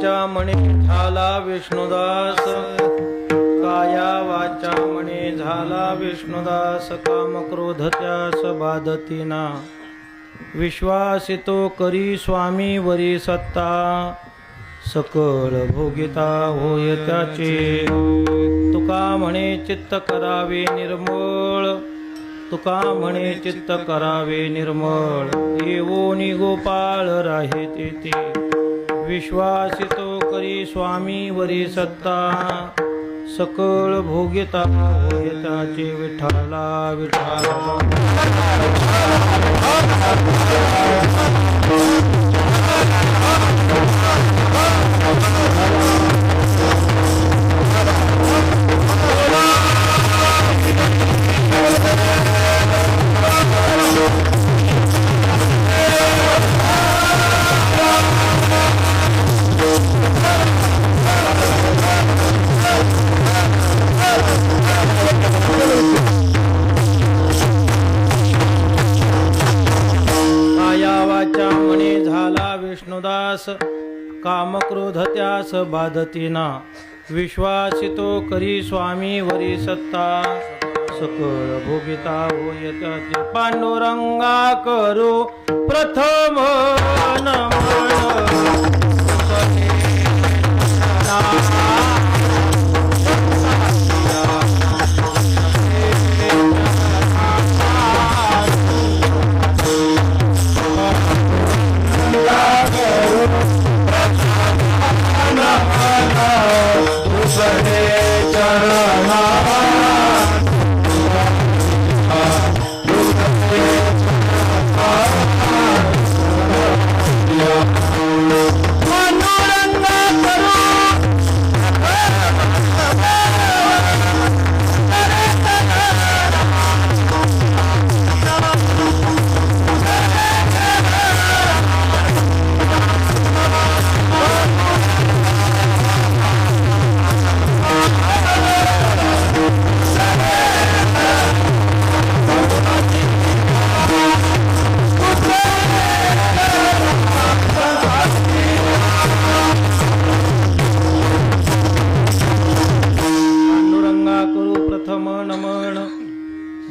वाचा म्हणे झाला विष्णुदास, काया वाचा म्हणे झाला विष्णुदास, काम क्रोध त्यास बाधतीना, विश्वासितो करी स्वामी वरी सत्ता, सकळ भोगिता होय त्याचे, तुका म्हणे चित्त करावे निर्मळ, तुका म्हणे चित्त करावे निर्मळ, येवोनी गोपाळ राहे तेथे, विश्वासितो करी स्वामी वरी सत्ता, सकळ भोगिता होय त्याचे, विठ्ठला विठ्ठला. विष्णुदास, काम क्रोध त्यास बाधतीना, विश्वासितो करी स्वामी वरी सत्ता, सकळ भोगिता होय त्याचे, पांडुरंगा करू प्रथम नमन,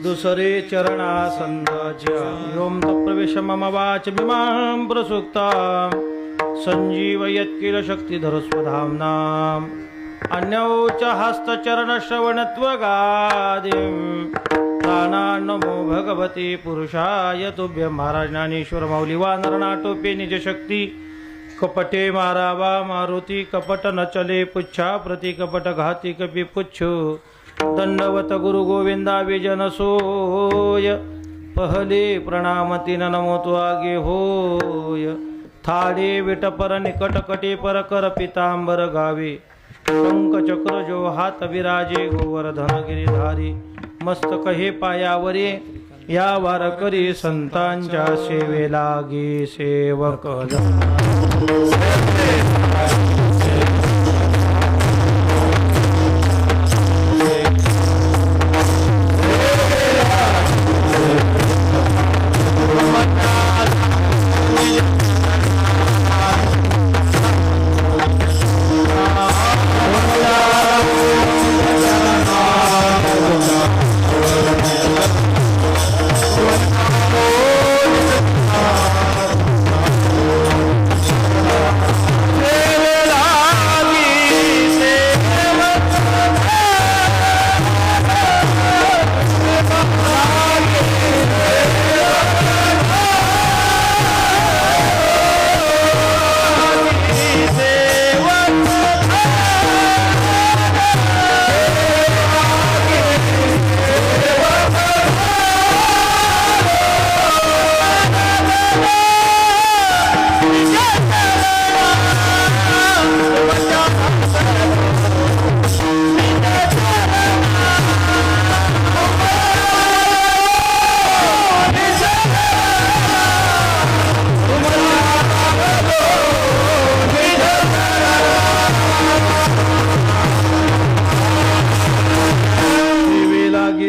दुसरे चरणासंधाच्या, योम तप्रवेश मम वाच मिमां प्रसुक्ता, संजीवयत् किल शक्तिधर स्वधाम्नाम्, अन्यौच हस्तचरण श्रवणत्वगादिं, प्राणान्नमो भगवते पुरुषाय तुभ्यं. महाराज ज्ञानेश्वर माऊली. वानर नाटोपे निज शक्ती, कपटे मारावा मारुती, कपट न चले पुच्छा प्रति, कपट घाती कपि पुच्छ, दंडवत गुरु गोविंदा विजन सोय, पहले प्रणामती नमो तो आगे होय, थाडे विटपर निकट कटे पर कर पितांबर गावे, शंख चक्र जो हात विराजे, गोवर्धन गिरिधारी, मस्तक हे पायावरे, या वारकरी संतांच्या सेवे लागे सेवक.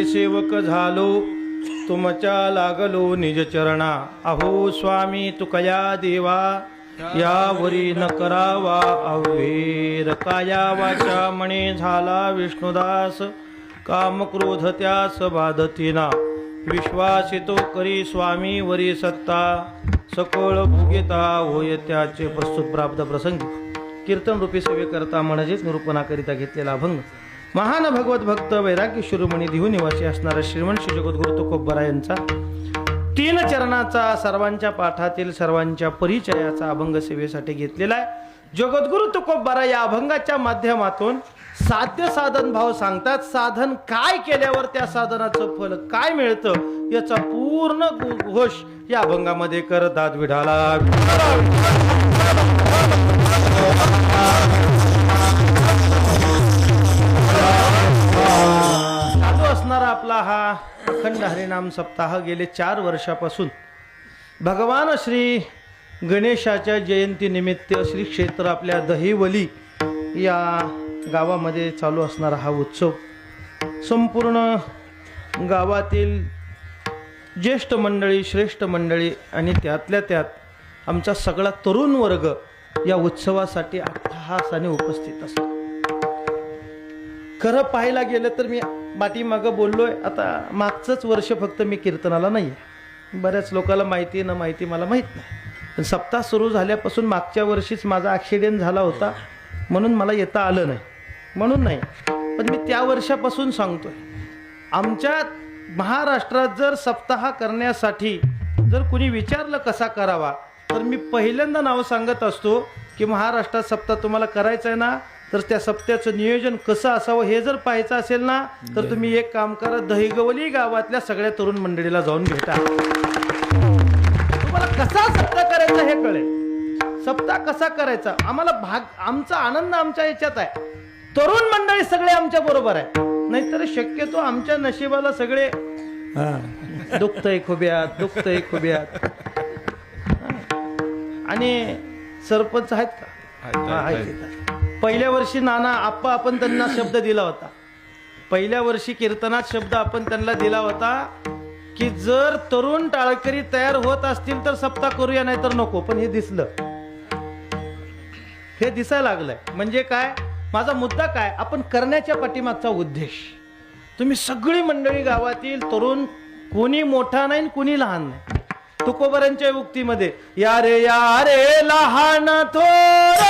सेवक झालो तुमच्या लागलो निज चरणा, अहो स्वामी तुकया देवा, यावरी न करावा अवेर. काया वाचा म्हणे झाला विष्णुदास, काम क्रोध त्यास बाधतीना. विश्वासितो करी स्वामी वरी सत्ता, सकळ भुगिता होय त्याचे. प्रस्तुत प्राप्त प्रसंगी कीर्तन रूपी सेवे करता म्हणजेच निरूपणाकरिता घेतलेला अभंग महान भगवत भक्त वैराग्य शिरोमणी देहू निवासी असणारा श्रीमंत श्री जगद्गुरु तुकोबरा यांचा 3 चरणाचा सर्वांच्या पाठातील सर्वांच्या परिचयाचा अभंग सेवेसाठी घेतलेला आहे. जगद्गुरु तुकोबरा या अभंगाच्या माध्यमातून साध्य साधन भाव सांगतात. साधन काय केल्यावर त्या साधनाचं फल काय मिळतं याचा पूर्ण घोष या अभंगामध्ये करतात. विठाला चालू असणारा आपला हा अखंड हरिनाम सप्ताह गेले 4 वर्षापासून भगवान श्री गणेशाच्या जयंतीनिमित्त श्री क्षेत्र आपल्या दहिवली या गावामध्ये चालू असणारा हा उत्सव संपूर्ण गावातील ज्येष्ठ मंडळी, श्रेष्ठ मंडळी आणि त्यातल्या त्यात आमचा सगळा तरुण वर्ग या उत्सवासाठी अट्टहासाने उपस्थित असतो. खरं पाहायला गेलं तर मी पाठीमागं बोललोय, आता मागचंच वर्ष फक्त मी कीर्तनाला नाही आहे. बऱ्याच लोकांना माहिती न माहिती मला माहीत नाही, पण सप्ताह सुरू झाल्यापासून मागच्या वर्षीच माझा ॲक्सिडेंट झाला होता म्हणून मला येता आलं नाही, म्हणून नाही. पण मी त्या वर्षापासून सांगतोय, आमच्या महाराष्ट्रात जर सप्ताह करण्यासाठी जर कुणी विचारलं कसा करावा तर मी पहिल्यांदा नाव सांगत असतो की महाराष्ट्रात सप्ताह तुम्हाला करायचं आहे ना, तर त्या सप्त्याचं नियोजन कसं असावं हे जर पाहायचं असेल ना तर तुम्ही एक काम करा, दहिगवली गावातल्या सगळ्या तरुण मंडळीला जाऊन भेटा. तुम्हाला कसा सप्ताह करायचा हे कळेल. सप्ताह कसा करायचा आम्हाला आमचा आनंद आमच्या याच्यात आहे. तरुण मंडळी सगळे आमच्या बरोबर आहे, नाहीतर शक्यतो आमच्या नशिबाला सगळे दुखतंय खुब्यात. आणि सरपंच आहेत का? आहेत. पहिल्या वर्षी नाना आप्पा आपण त्यांना शब्द दिला होता, पहिल्या वर्षी कीर्तनात शब्द आपण त्यांना दिला होता की जर तरुण टाळकरी तयार होत असतील तर सप्ताह करूया, नाही तर नको. पण हे दिसलं, हे दिसायला लागलंय. म्हणजे काय माझा मुद्दा काय, आपण करण्याच्या पाठीमागचा उद्देश. तुम्ही सगळी मंडळी गावातील तरुण, कोणी मोठा नाही कोणी लहान नाही. तुकोबरांच्या उक्तीमध्ये या रे लहान थोर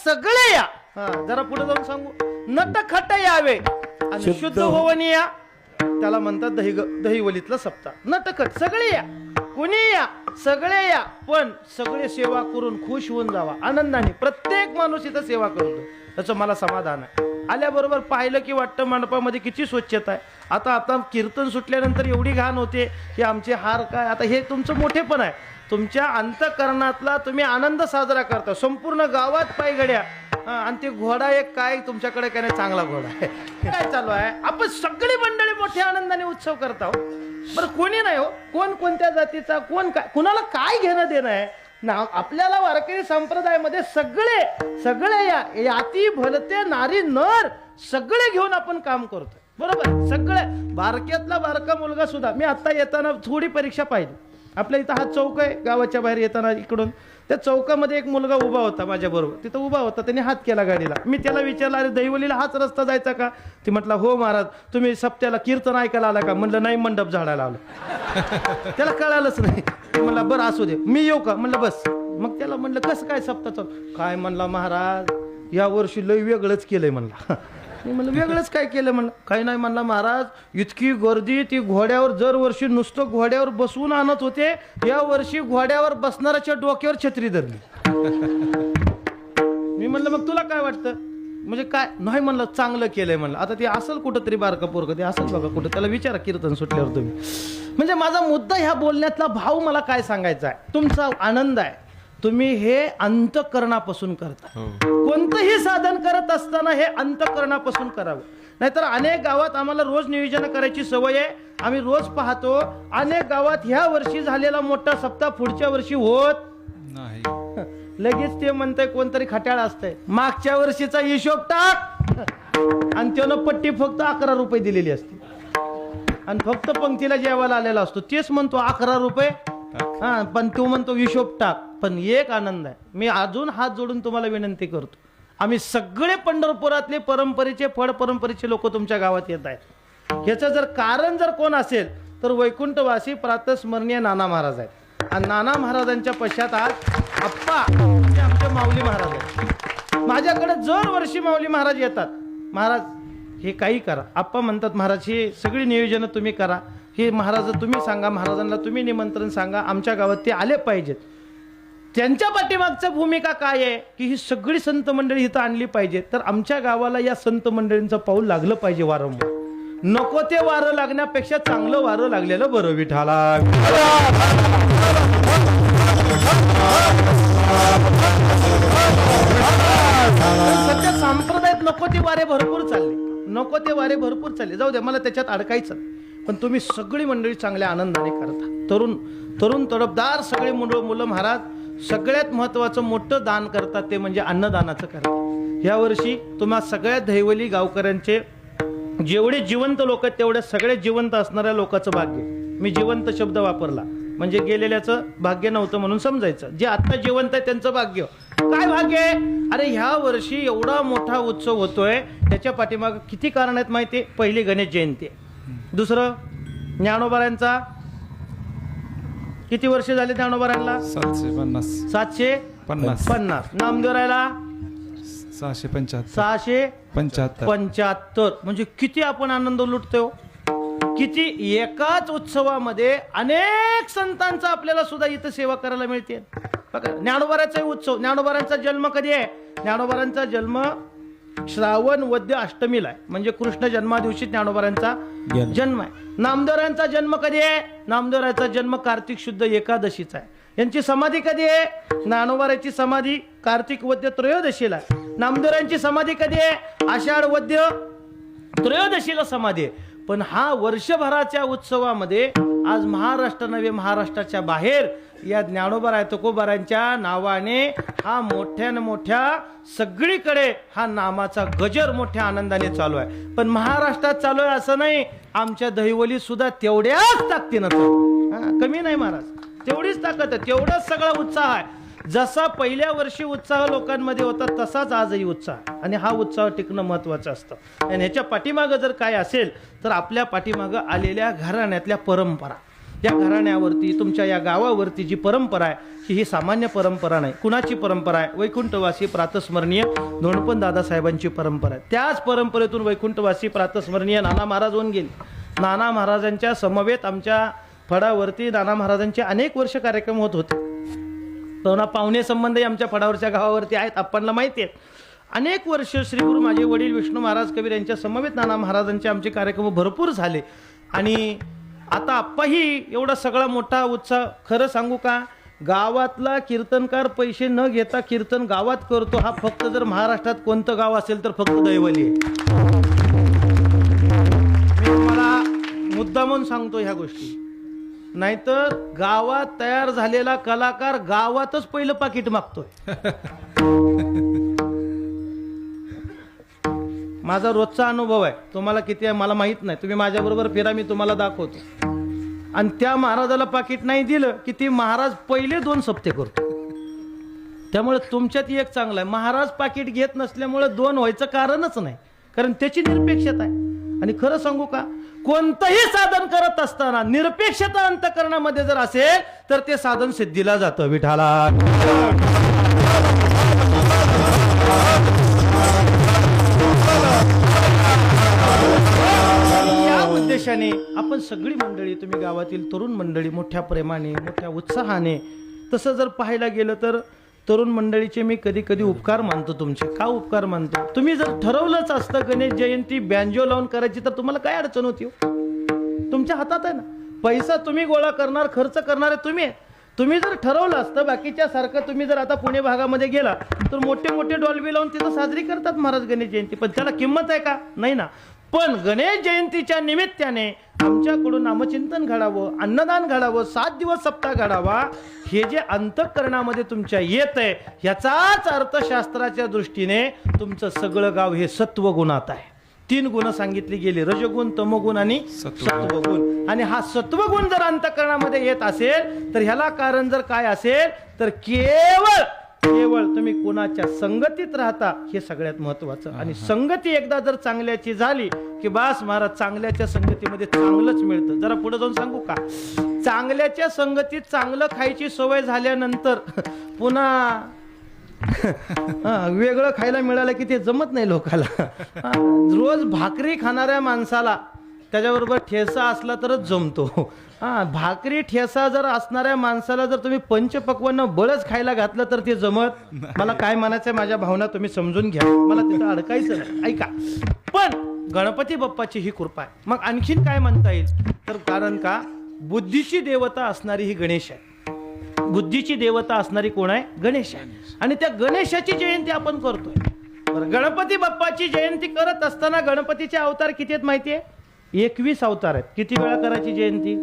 सगळे या. जरा पुढे जाऊन सांगू, नटखट यावे आणि शुद्ध होऊन या, त्याला म्हणतात दहिवलीतला सप्ताह. नटखट सगळे या, कुणी या, सगळे या, पण सगळे सेवा करून खुश होऊन जावा आनंदाने. प्रत्येक माणूस इथं सेवा करतो, त्याचं मला समाधान आहे. आल्याबरोबर पाहिलं की वाटतं मंडपामध्ये किती स्वच्छता आहे. आता कीर्तन सुटल्यानंतर एवढी घाण होते की आमचे हार काय. आता हे तुमचं मोठेपण आहे, तुमच्या अंतःकरणातला तुम्ही आनंद साजरा करता. संपूर्ण गावात पायघड्या आणि ते घोडा एक काय तुमच्याकडे काय नाही, चांगला घोडा आहे. काय चालू आहे, आपण सगळी मंडळी मोठ्या आनंदाने उत्सव करता हो. बरं कोणी नाही हो, कोण कोणत्या जातीचा, कोण काय, कुणाला काय घेणं देणं आहे ना. आपल्याला वारकरी संप्रदायामध्ये सगळे या याती भलते नारी नर सगळे घेऊन आपण काम करतोय. बरोबर, सगळे बारक्यातला बारका मुलगा सुद्धा. मी आता येताना थोडी परीक्षा पाहिली, आपल्या इथं हा चौक आहे गावाच्या बाहेर येताना इकडून, त्या चौकामध्ये एक मुलगा उभा होता माझ्याबरोबर, तिथं उभा होता, त्याने हात केला गाडीला. मी त्याला विचारलं, अरे दहिवलीला हाच रस्ता जायचा का? ती म्हटला, हो महाराज. तुम्ही सप्त्याला कीर्तन ऐकायला आला का? म्हणलं नाही, मंडप झाडायला आलो. त्याला कळालंच नाही. म्हणला बरं असू दे, मी येऊ का? म्हणलं बस. मग त्याला म्हणलं कसं काय सप्ताचं? काय म्हणला, महाराज या वर्षी लय वेगळंच केलंय म्हणला. मी म्हणलं वेगळंच काय केलं? म्हणलं काही नाही. म्हणला महाराज इतकी गर्दी, ती घोड्यावर दर वर्षी नुसतं घोड्यावर बसवून आणत होते, या वर्षी घोड्यावर बसणाऱ्याच्या डोक्यावर छत्री धरली. मी म्हणलं मग तुला काय वाटतं? म्हणजे काय नाही. म्हणलं चांगलं केलंय. म्हणलं आता ते असेल कुठंतरी बारका पोरगं, ते असेल बघा कुठं, त्याला विचारा कीर्तन सुटल्यावर तुम्ही. म्हणजे माझा मुद्दा ह्या बोलण्यातला भाव मला काय सांगायचा आहे, तुमचा आनंद आहे, तुम्ही हे अंतःकरणापासून करता. कोणतंही साधन करत असताना हे अंतःकरणापासून करावं. नाहीतर अनेक गावात आम्हाला रोज नियोजन करायची सवय आहे. आम्ही रोज पाहतो अनेक गावात ह्या वर्षी झालेला मोठा सप्ताह पुढच्या वर्षी होत नाही. लगेच ते म्हणतंय कोणतरी खट्याळ असतंय, मागच्या वर्षीचा हिशोब टाक, आणि त्यानं पट्टी फक्त 11 रुपये दिलेली असते, आणि फक्त पंक्तीला जेवायला आलेला असतो. तेच म्हणतो 11 रुपये, हा, पण तो म्हणतो हिशोब टाक. पण एक आनंद आहे, मी अजून हात जोडून तुम्हाला विनंती करतो, आम्ही सगळे पंढरपुरातले परंपरेचे फळ परंपरेचे लोक तुमच्या गावात येत आहेत. ह्याचं जर कारण जर कोण असेल तर वैकुंठवासी प्रातस्मरणीय नाना महाराज आहेत. आणि नाना महाराजांच्या पश्चात आज आप्पा म्हणजे आमचे माऊली महाराज आहेत. माझ्याकडे दर वर्षी माऊली महाराज येतात. महाराज हे काही करा, आप्पा म्हणतात महाराज हे सगळी नियोजन तुम्ही करा, हे महाराज तुम्ही सांगा, महाराजांना तुम्ही निमंत्रण सांगा, आमच्या गावात ते आले पाहिजेत. त्यांच्या पाठीमागचं भूमिका काय आहे की ही सगळी संत मंडळी इथं आणली पाहिजे. तर आमच्या गावाला या संत मंडळींचं पाऊल लागलं पाहिजे वारंवार. नको ते वारं लागण्यापेक्षा चांगलं वारं लागलेलं बरं. विठाला सध्या संप्रदायात नको ते वारे भरपूर चालले, नको ते वारे भरपूर चालले. जाऊ द्या, मला त्याच्यात अडकायचं. पण तुम्ही सगळी मंडळी चांगल्या आनंदाने करता. तरुण तडफदार सगळे मुलं महाराज सगळ्यात महत्वाचं मोठं दान करतात ते म्हणजे अन्नदानाचं करतात. या वर्षी तुम्हा सगळ्या दहिवली गावकऱ्यांचे जेवढे जिवंत लोक आहेत तेवढ्या सगळ्या जिवंत असणाऱ्या लोकांचं भाग्य. मी जिवंत शब्द वापरला म्हणजे गेलेल्याचं भाग्य नव्हतं म्हणून समजायचं. जे आता जिवंत आहे त्यांचं भाग्य. काय भाग्य आहे? अरे ह्या वर्षी एवढा मोठा उत्सव होतोय, त्याच्या पाठीमाग किती कारण आहेत माहिती? पहिली गणेश जयंती, दुसरं ज्ञानोबारांचा किती वर्ष झाले ज्ञानोबारांना? 750. नामदेवरायला 675. म्हणजे किती आपण आनंद लुटतोय. किती एकाच उत्सवामध्ये अनेक संतांचा आपल्याला सुद्धा इथं सेवा करायला मिळते. बघा ज्ञानोबारांचा उत्सव, ज्ञानोबारांचा जन्म कधी आहे? ज्ञानोबारांचा जन्म श्रावण वद्य अष्टमीला आहे, म्हणजे कृष्ण जन्मादिवशी ज्ञानोबारांचा जन्म आहे. नामदेवरांचा जन्म कधी आहे? नामदेवरांचा जन्म कार्तिक शुद्ध एकादशीचा आहे. यांची समाधी कधी आहे? ज्ञानोबारांची समाधी कार्तिक वद्य त्रयोदशीला आहे. नामदेवरांची समाधी कधी आहे? आषाढ वद्य त्रयोदशीला समाधी आहे. पण हा वर्षभराच्या उत्सवामध्ये आज महाराष्ट्र नव्हे महाराष्ट्राच्या बाहेर या ज्ञानोबा तुकोबारांच्या नावाने हा मोठ्या सगळीकडे हा नामाचा गजर मोठ्या आनंदाने चालू आहे. पण महाराष्ट्रात चालू आहे असं नाही, आमच्या दहिवली सुद्धा तेवढ्याच ताकदीनं चालू. कमी नाही महाराज, तेवढीच ताकद आहे, तेवढाच सगळा उत्साह आहे. जसा पहिल्या वर्षी उत्साह लोकांमध्ये होता तसाच आजही उत्साह, आणि हा उत्साह टिकणं महत्वाचं असतं. आणि ह्याच्या पाठीमागं जर काय असेल तर आपल्या पाठीमागं आलेल्या घराण्यातल्या परंपरा, या घराण्यावरती तुमच्या या गावावरती जी परंपरा आहे ही सामान्य परंपरा नाही. कुणाची परंपरा आहे? वैकुंठवासी प्रातस्मरणीय धोंडपंत दादासाहेबांची परंपरा आहे. त्याच परंपरेतून वैकुंठवासी प्रातस्मरणीय नाना महाराज होऊन गेले. नाना महाराजांच्या समवेत आमच्या फडावरती नाना महाराजांचे अनेक वर्ष कार्यक्रम होत होते. पाहुणे संबंधही आमच्या फडावरच्या गावावरती आहेत, आपल्याला माहिती आहेत. अनेक वर्ष श्री गुरु माझे वडील विष्णू महाराज कबीर यांच्या समवेत नाना महाराजांचे आमचे कार्यक्रम भरपूर झाले. आणि आता आप्पाही एवढा सगळा मोठा उत्साह, खरं सांगू का, गावातला कीर्तनकार पैसे न घेता कीर्तन गावात करतो. हा फक्त जर महाराष्ट्रात कोणतं गाव असेल तर फक्त दैवली आहे. मी तुम्हाला मुद्दामून सांगतो ह्या गोष्टी. नाहीतर गावात तयार झालेला कलाकार गावातच पहिलं पाकिट मागतोय. माझा रोजचा अनुभव आहे, तुम्हाला किती आहे मला माहित नाही. तुम्ही माझ्या बरोबर फिरा, मी तुम्हाला दाखवतो. आणि त्या महाराजाला पाकिट नाही दिलं की ती महाराज पहिले 2 सप्ते करतो. त्यामुळे तुमच्यात एक चांगला आहे, महाराज पाकिट घेत नसल्यामुळे 2 व्हायचं कारणच नाही, कारण त्याची निरपेक्षता आहे. आणि खरं सांगू का, कोणतंही साधन करत असताना निरपेक्षता अंतःकरणामध्ये जर असेल तर ते साधन सिद्धीला जातं. विठाला या उद्देशाने आपण सगळी मंडळी, तुम्ही गावातील तरुण मंडळी मोठ्या प्रेमाने मोठ्या उत्साहाने, तसं जर पाहायला गेलं तर तरुण मंडळीचे मी कधी कधी उपकार मानतो. तुमचे का उपकार मानतो, तुम्ही जर ठरवलंच असतं गणेश जयंती बँजो लावून करायची तर तुम्हाला काय अडचण होती? तुमच्या हातात आहे ना, पैसा तुम्ही गोळा करणार, खर्च करणारे तुम्ही आहे. तुम्ही जर ठरवलं असतं बाकीच्या सारखं, तुम्ही जर आता पुणे भागामध्ये गेला तर मोठे मोठे डॉल्बी लावून तिथं साजरी करतात महाराज गणेश जयंती, पण त्याला किंमत आहे का? नाही ना. पण गणेश जयंतीच्या निमित्ताने आमच्याकडून नामचिंतन घडावं, अन्नदान घडावं, 7 दिवस सप्ताह घडावा, हे जे अंतःकरणामध्ये तुमच्या येत आहे याचाच अर्थशास्त्राच्या दृष्टीने तुमचं सगळं गाव हे सत्वगुणात आहे. 3 गुण सांगितली गेली, रजगुण, तमोगुण आणि सत्वगुण. आणि हा सत्वगुण जर अंतःकरणामध्ये येत असेल तर ह्याला कारण जर काय असेल तर केवळ तुम्ही कोणाच्या संगतीत राहता, हे सगळ्यात महत्वाचं. आणि संगती एकदा जर चांगल्याची झाली की बास महाराज, चांगल्याच्या संगतीमध्ये चांगलंच मिळतं. जरा पुढे जाऊन सांगू का, चांगल्याच्या संगतीत चांगलं खायची सवय झाल्यानंतर पुन्हा वेगळं खायला मिळालं की ते जमत नाही लोकाला. रोज भाकरी खाणाऱ्या माणसाला त्याच्याबरोबर ठेसा असला तरच जमतो. भाकरी ठेसा जर असणाऱ्या माणसाला जर तुम्ही पंचपक्वान्न बळच खायला घातलं तर ते जमत. मला काय म्हणायचंय, माझ्या भावना तुम्ही समजून घ्या, मला तिथं अडकायचं नाही. ऐका, पण गणपती बाप्पाची ही कृपा आहे. मग आणखीन काय म्हणता येईल तर, कारण का बुद्धीची देवता असणारी ही गणेश आहे. बुद्धीची देवता असणारी कोण आहे? गणेश आहे. आणि त्या गणेशाची जयंती आपण करतोय. गणपती बाप्पाची जयंती करत असताना गणपतीचे अवतार किती आहेत माहिती आहे? 21 अवतार आहेत. किती वेळा करायची जयंती?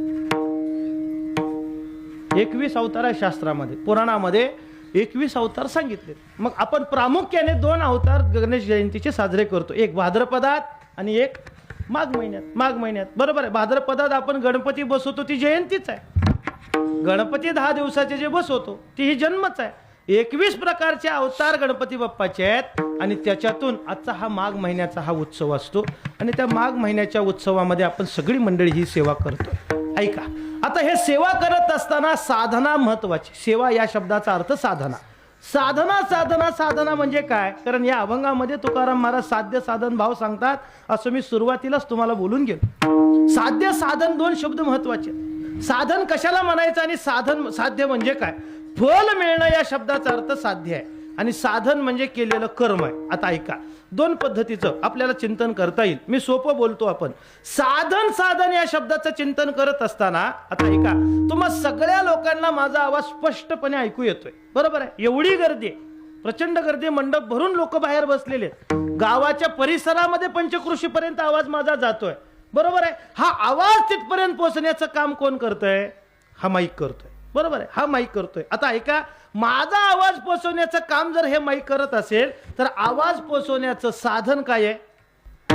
21 अवतार आहे शास्त्रामध्ये, पुराणामध्ये 21 अवतार सांगितले. मग आपण प्रामुख्याने 2 अवतार गणेश जयंतीचे साजरे करतो, एक भाद्रपदात आणि एक माघ महिन्यात. माघ महिन्यात बरोबर आहे. भाद्रपदात आपण गणपती बसवतो ती जयंतीच आहे. गणपती 10 दिवसाचे जे बसवतो ती ही जन्मच आहे. 21 प्रकारचे अवतार गणपती बाप्पाचे आहेत. आणि त्याच्यातून आजचा हा माघ महिन्याचा हा उत्सव असतो. आणि त्या माघ महिन्याच्या उत्सवामध्ये आपण सगळी मंडळी ही सेवा करतो. ऐका, आता हे सेवा करत असताना साधना महत्वाची. सेवा या शब्दाचा अर्थ साधना. साधना साधना साधना म्हणजे काय? कारण या अभंगामध्ये तुकाराम महाराज साध्य साधन भाव सांगतात, असं मी सुरुवातीलाच तुम्हाला बोलून गेलो. साध्य साधन 2 शब्द महत्वाचे. साधन कशाला म्हणायचं आणि साधन साध्य म्हणजे काय? फल मिळणं या शब्दाचा अर्थ साध्य आहे आणि साधन म्हणजे केलेलं कर्म आहे. आता ऐका, 2 पद्धतीचं आपल्याला चिंतन करता येईल. मी सोपं बोलतो. आपण साधन साधन या शब्दाचं चिंतन करत असताना आता ऐका, तुम्हा सगळ्या लोकांना माझा आवाज स्पष्टपणे ऐकू येतोय, बरोबर आहे? एवढी गर्दी आहे, प्रचंड गर्दी, मंडप भरून लोक बाहेर बसलेले आहेत. गावाच्या परिसरामध्ये पंचकृषीपर्यंत आवाज माझा जातोय, बरोबर आहे? हा आवाज तिथपर्यंत पोहोचण्याचं काम कोण करतोय? हा माईक करतोय, बरोबर आहे? हा माईक करतोय. आता ऐका, माझा आवाज पोहोचवण्याचं काम जर हे माईक करत असेल तर आवाज पोहोचवण्याचं साधन काय आहे?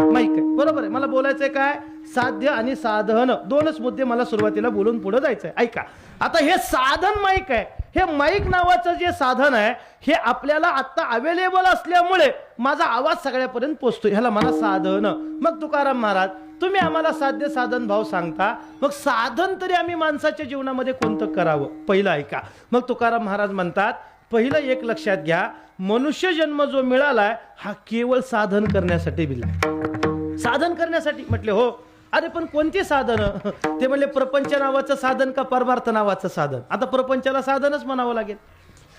माईक आहे, बरोबर आहे? मला बोलायचंय काय? साध्य आणि साधन, 2च मुद्दे मला सुरुवातीला बोलून पुढे जायचंय. ऐका, आता हे साधन माईक आहे. हे माईक नावाचं जे साधन आहे हे आपल्याला आता अवेलेबल असल्यामुळे माझा आवाज सगळ्यापर्यंत पोहोचतो, ह्याला मला साधन. मग तुकाराम महाराज, तुम्ही आम्हाला साध्य साधन भाव सांगता, मग साधन तरी आम्ही माणसाच्या जीवनामध्ये कोणतं करावं? पहिलं ऐका. मग तुकाराम महाराज म्हणतात, पहिलं एक लक्षात घ्या, मनुष्य जन्म जो मिळालाय हा केवळ साधन करण्यासाठी मिळाला. साधन करण्यासाठी म्हटले, हो. अरे पण कोणती साधन? ते म्हणले, प्रपंच नावाचं साधन का परमार्थ नावाचं साधन? आता प्रपंचाला साधनच म्हणावं लागेल,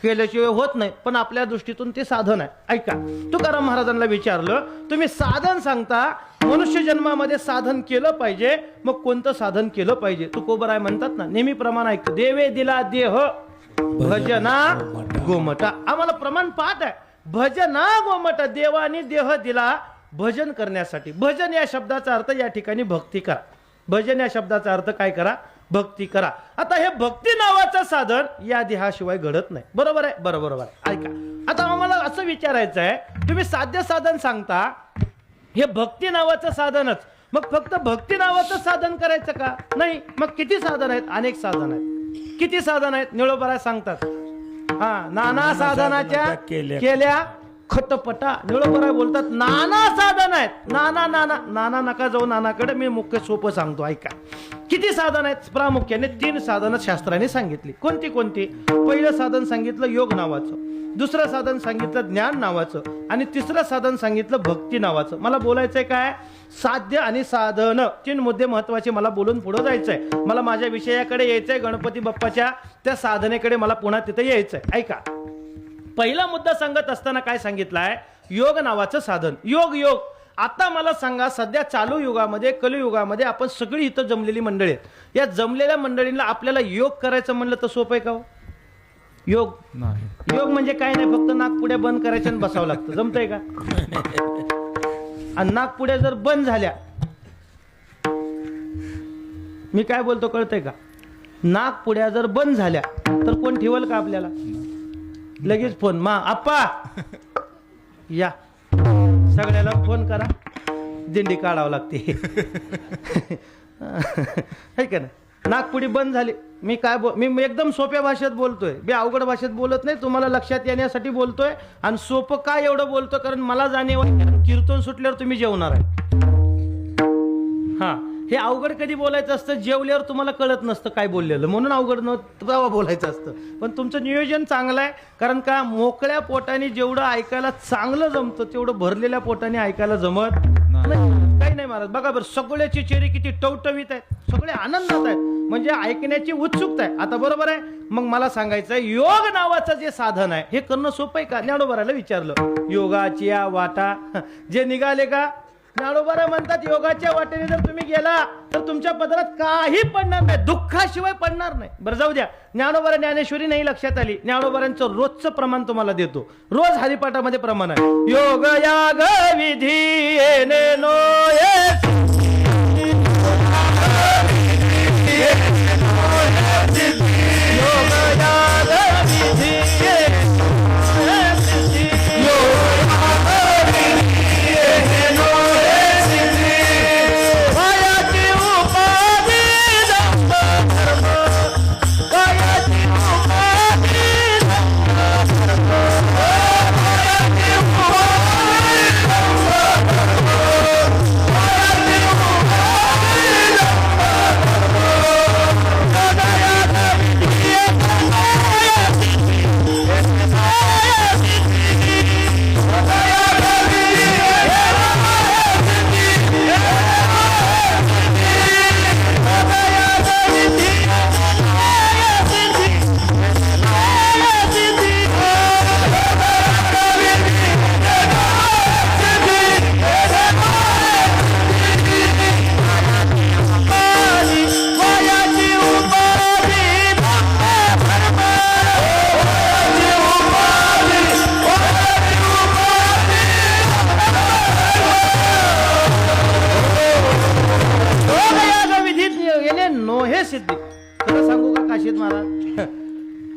केल्याशिवाय होत नाही, पण आपल्या दृष्टीतून ते साधन आहे. ऐका, तुकाराम महाराजांना विचारलं, तुम्ही साधन सांगता, मनुष्य जन्मामध्ये साधन केलं पाहिजे, मग कोणतं साधन केलं पाहिजे? तुकोबराय म्हणतात ना, नेहमीप्रमाणे ऐकतो, देवे दिला देह भजना गोमटा. आम्हाला प्रमाण पाठ आहे, भजना गोमटा. देवाने देह दिला भजन करण्यासाठी. भजन या शब्दाचा अर्थ या ठिकाणी भक्ती करा. भजन या शब्दाचा अर्थ काय करा? भक्ती करा. आता हे भक्ती नावाचं साधन या देहाशिवाय घडत नाही, बरोबर आहे? बरोबर आहे. ऐका, आता आम्हाला असं विचारायचं आहे, तुम्ही साध्य साधन सांगता, हे भक्ती नावाचं साधनच, मग फक्त भक्ती नावाचं साधन करायचं का? नाही. मग किती साधन आहेत? अनेक साधन आहेत. किती साधन आहेत? निळोबाराय सांगतात. नाना साधनाच्या केल्या खटपटा. निळोबाराय बोलतात नाना साधन आहेत. नाना नका जाऊ नानाकडे, मी मुख्य सोपं सांगतो, ऐका. किती साधन आहेत? प्रामुख्याने 3 साधनं शास्त्राने सांगितली. कोणती कोणती? पहिलं साधन सांगितलं योग नावाचं, दुसरं साधन सांगितलं ज्ञान नावाचं, आणि तिसरं साधन सांगितलं भक्ती नावाचं. मला बोलायचंय काय? साध्य आणि साधन 3 मुद्दे महत्वाचे मला बोलून पुढे जायचंय. मला माझ्या विषयाकडे यायचंय, गणपती बाप्पाच्या त्या साधनेकडे मला पुन्हा तिथे यायचंय. ऐका, पहिला मुद्दा सांगत असताना काय सांगितलाय? योग नावाचं साधन. योग योग. आता मला सांगा, सध्या चालू युगामध्ये, कलियुगामध्ये आपण सगळी इथं जमलेली मंडळी आहेत. या जमलेल्या मंडळींना आपल्याला योग करायचं म्हणलं तर सोपं आहे का? योग नाही. योग म्हणजे काय नाही, फक्त नाकपुड्या बंद करायच्या आणि बसावं लागतं. जमतंय का? आणि नाकपुड्या जर बंद झाल्या, मी काय बोलतो कळतंय का? नाकपुड्या जर बंद झाल्या तर कोण ठेवल का आपल्याला? लगेच फोन, मा आप्पा या, सगळ्याला फोन करा, दिंडी काढावं लागते. है का ना? नागपुडी बंद झाली. मी काय मी एकदम सोप्या भाषेत बोलतोय, मी अवघड भाषेत बोलत नाही, तुम्हाला लक्षात येण्यासाठी बोलतोय. आणि सोपं काय एवढं बोलतो? कारण मला जाणीव कीर्तन सुटल्यावर तुम्ही जेवणार आहे. हे अवघड कधी बोलायचं असतं? जेवल्यावर तुम्हाला कळत नसतं काय बोललेलं, म्हणून अवघड तेव्हा बोलायचं असतं. पण तुमचं नियोजन चांगलं आहे. कारण का? मोकळ्या पोटाने जेवढं ऐकायला चांगलं जमतं तेवढं भरलेल्या पोटाने ऐकायला जमत नाही. काही नाही महाराज. बघा बरं, सगळ्याची चेहरे किती टवटवीत आहेत, सगळे आनंदात आहेत, म्हणजे ऐकण्याची उत्सुकता आहे. आता बरोबर आहे. मग मला सांगायचं, योग नावाचं जे साधन आहे हे करणं सोपं आहे का? ज्ञानोबाराला विचारलं, योगाची या वाटा जे निघाले का? ज्ञानोबा म्हणतात, योगाच्या वाटेने जर तुम्ही गेला तर तुमच्या पदरात काही पडणार नाही, दुःखाशिवाय पडणार नाही. बरं जाऊ द्या, ज्ञानोबा ज्ञानेश्वरी नाही लक्षात आली. ज्ञानोबारांचं रोजचं प्रमाण तुम्हाला देतो. रोज हरिपाठामध्ये प्रमाण आहे. योग याग विधी येणे नो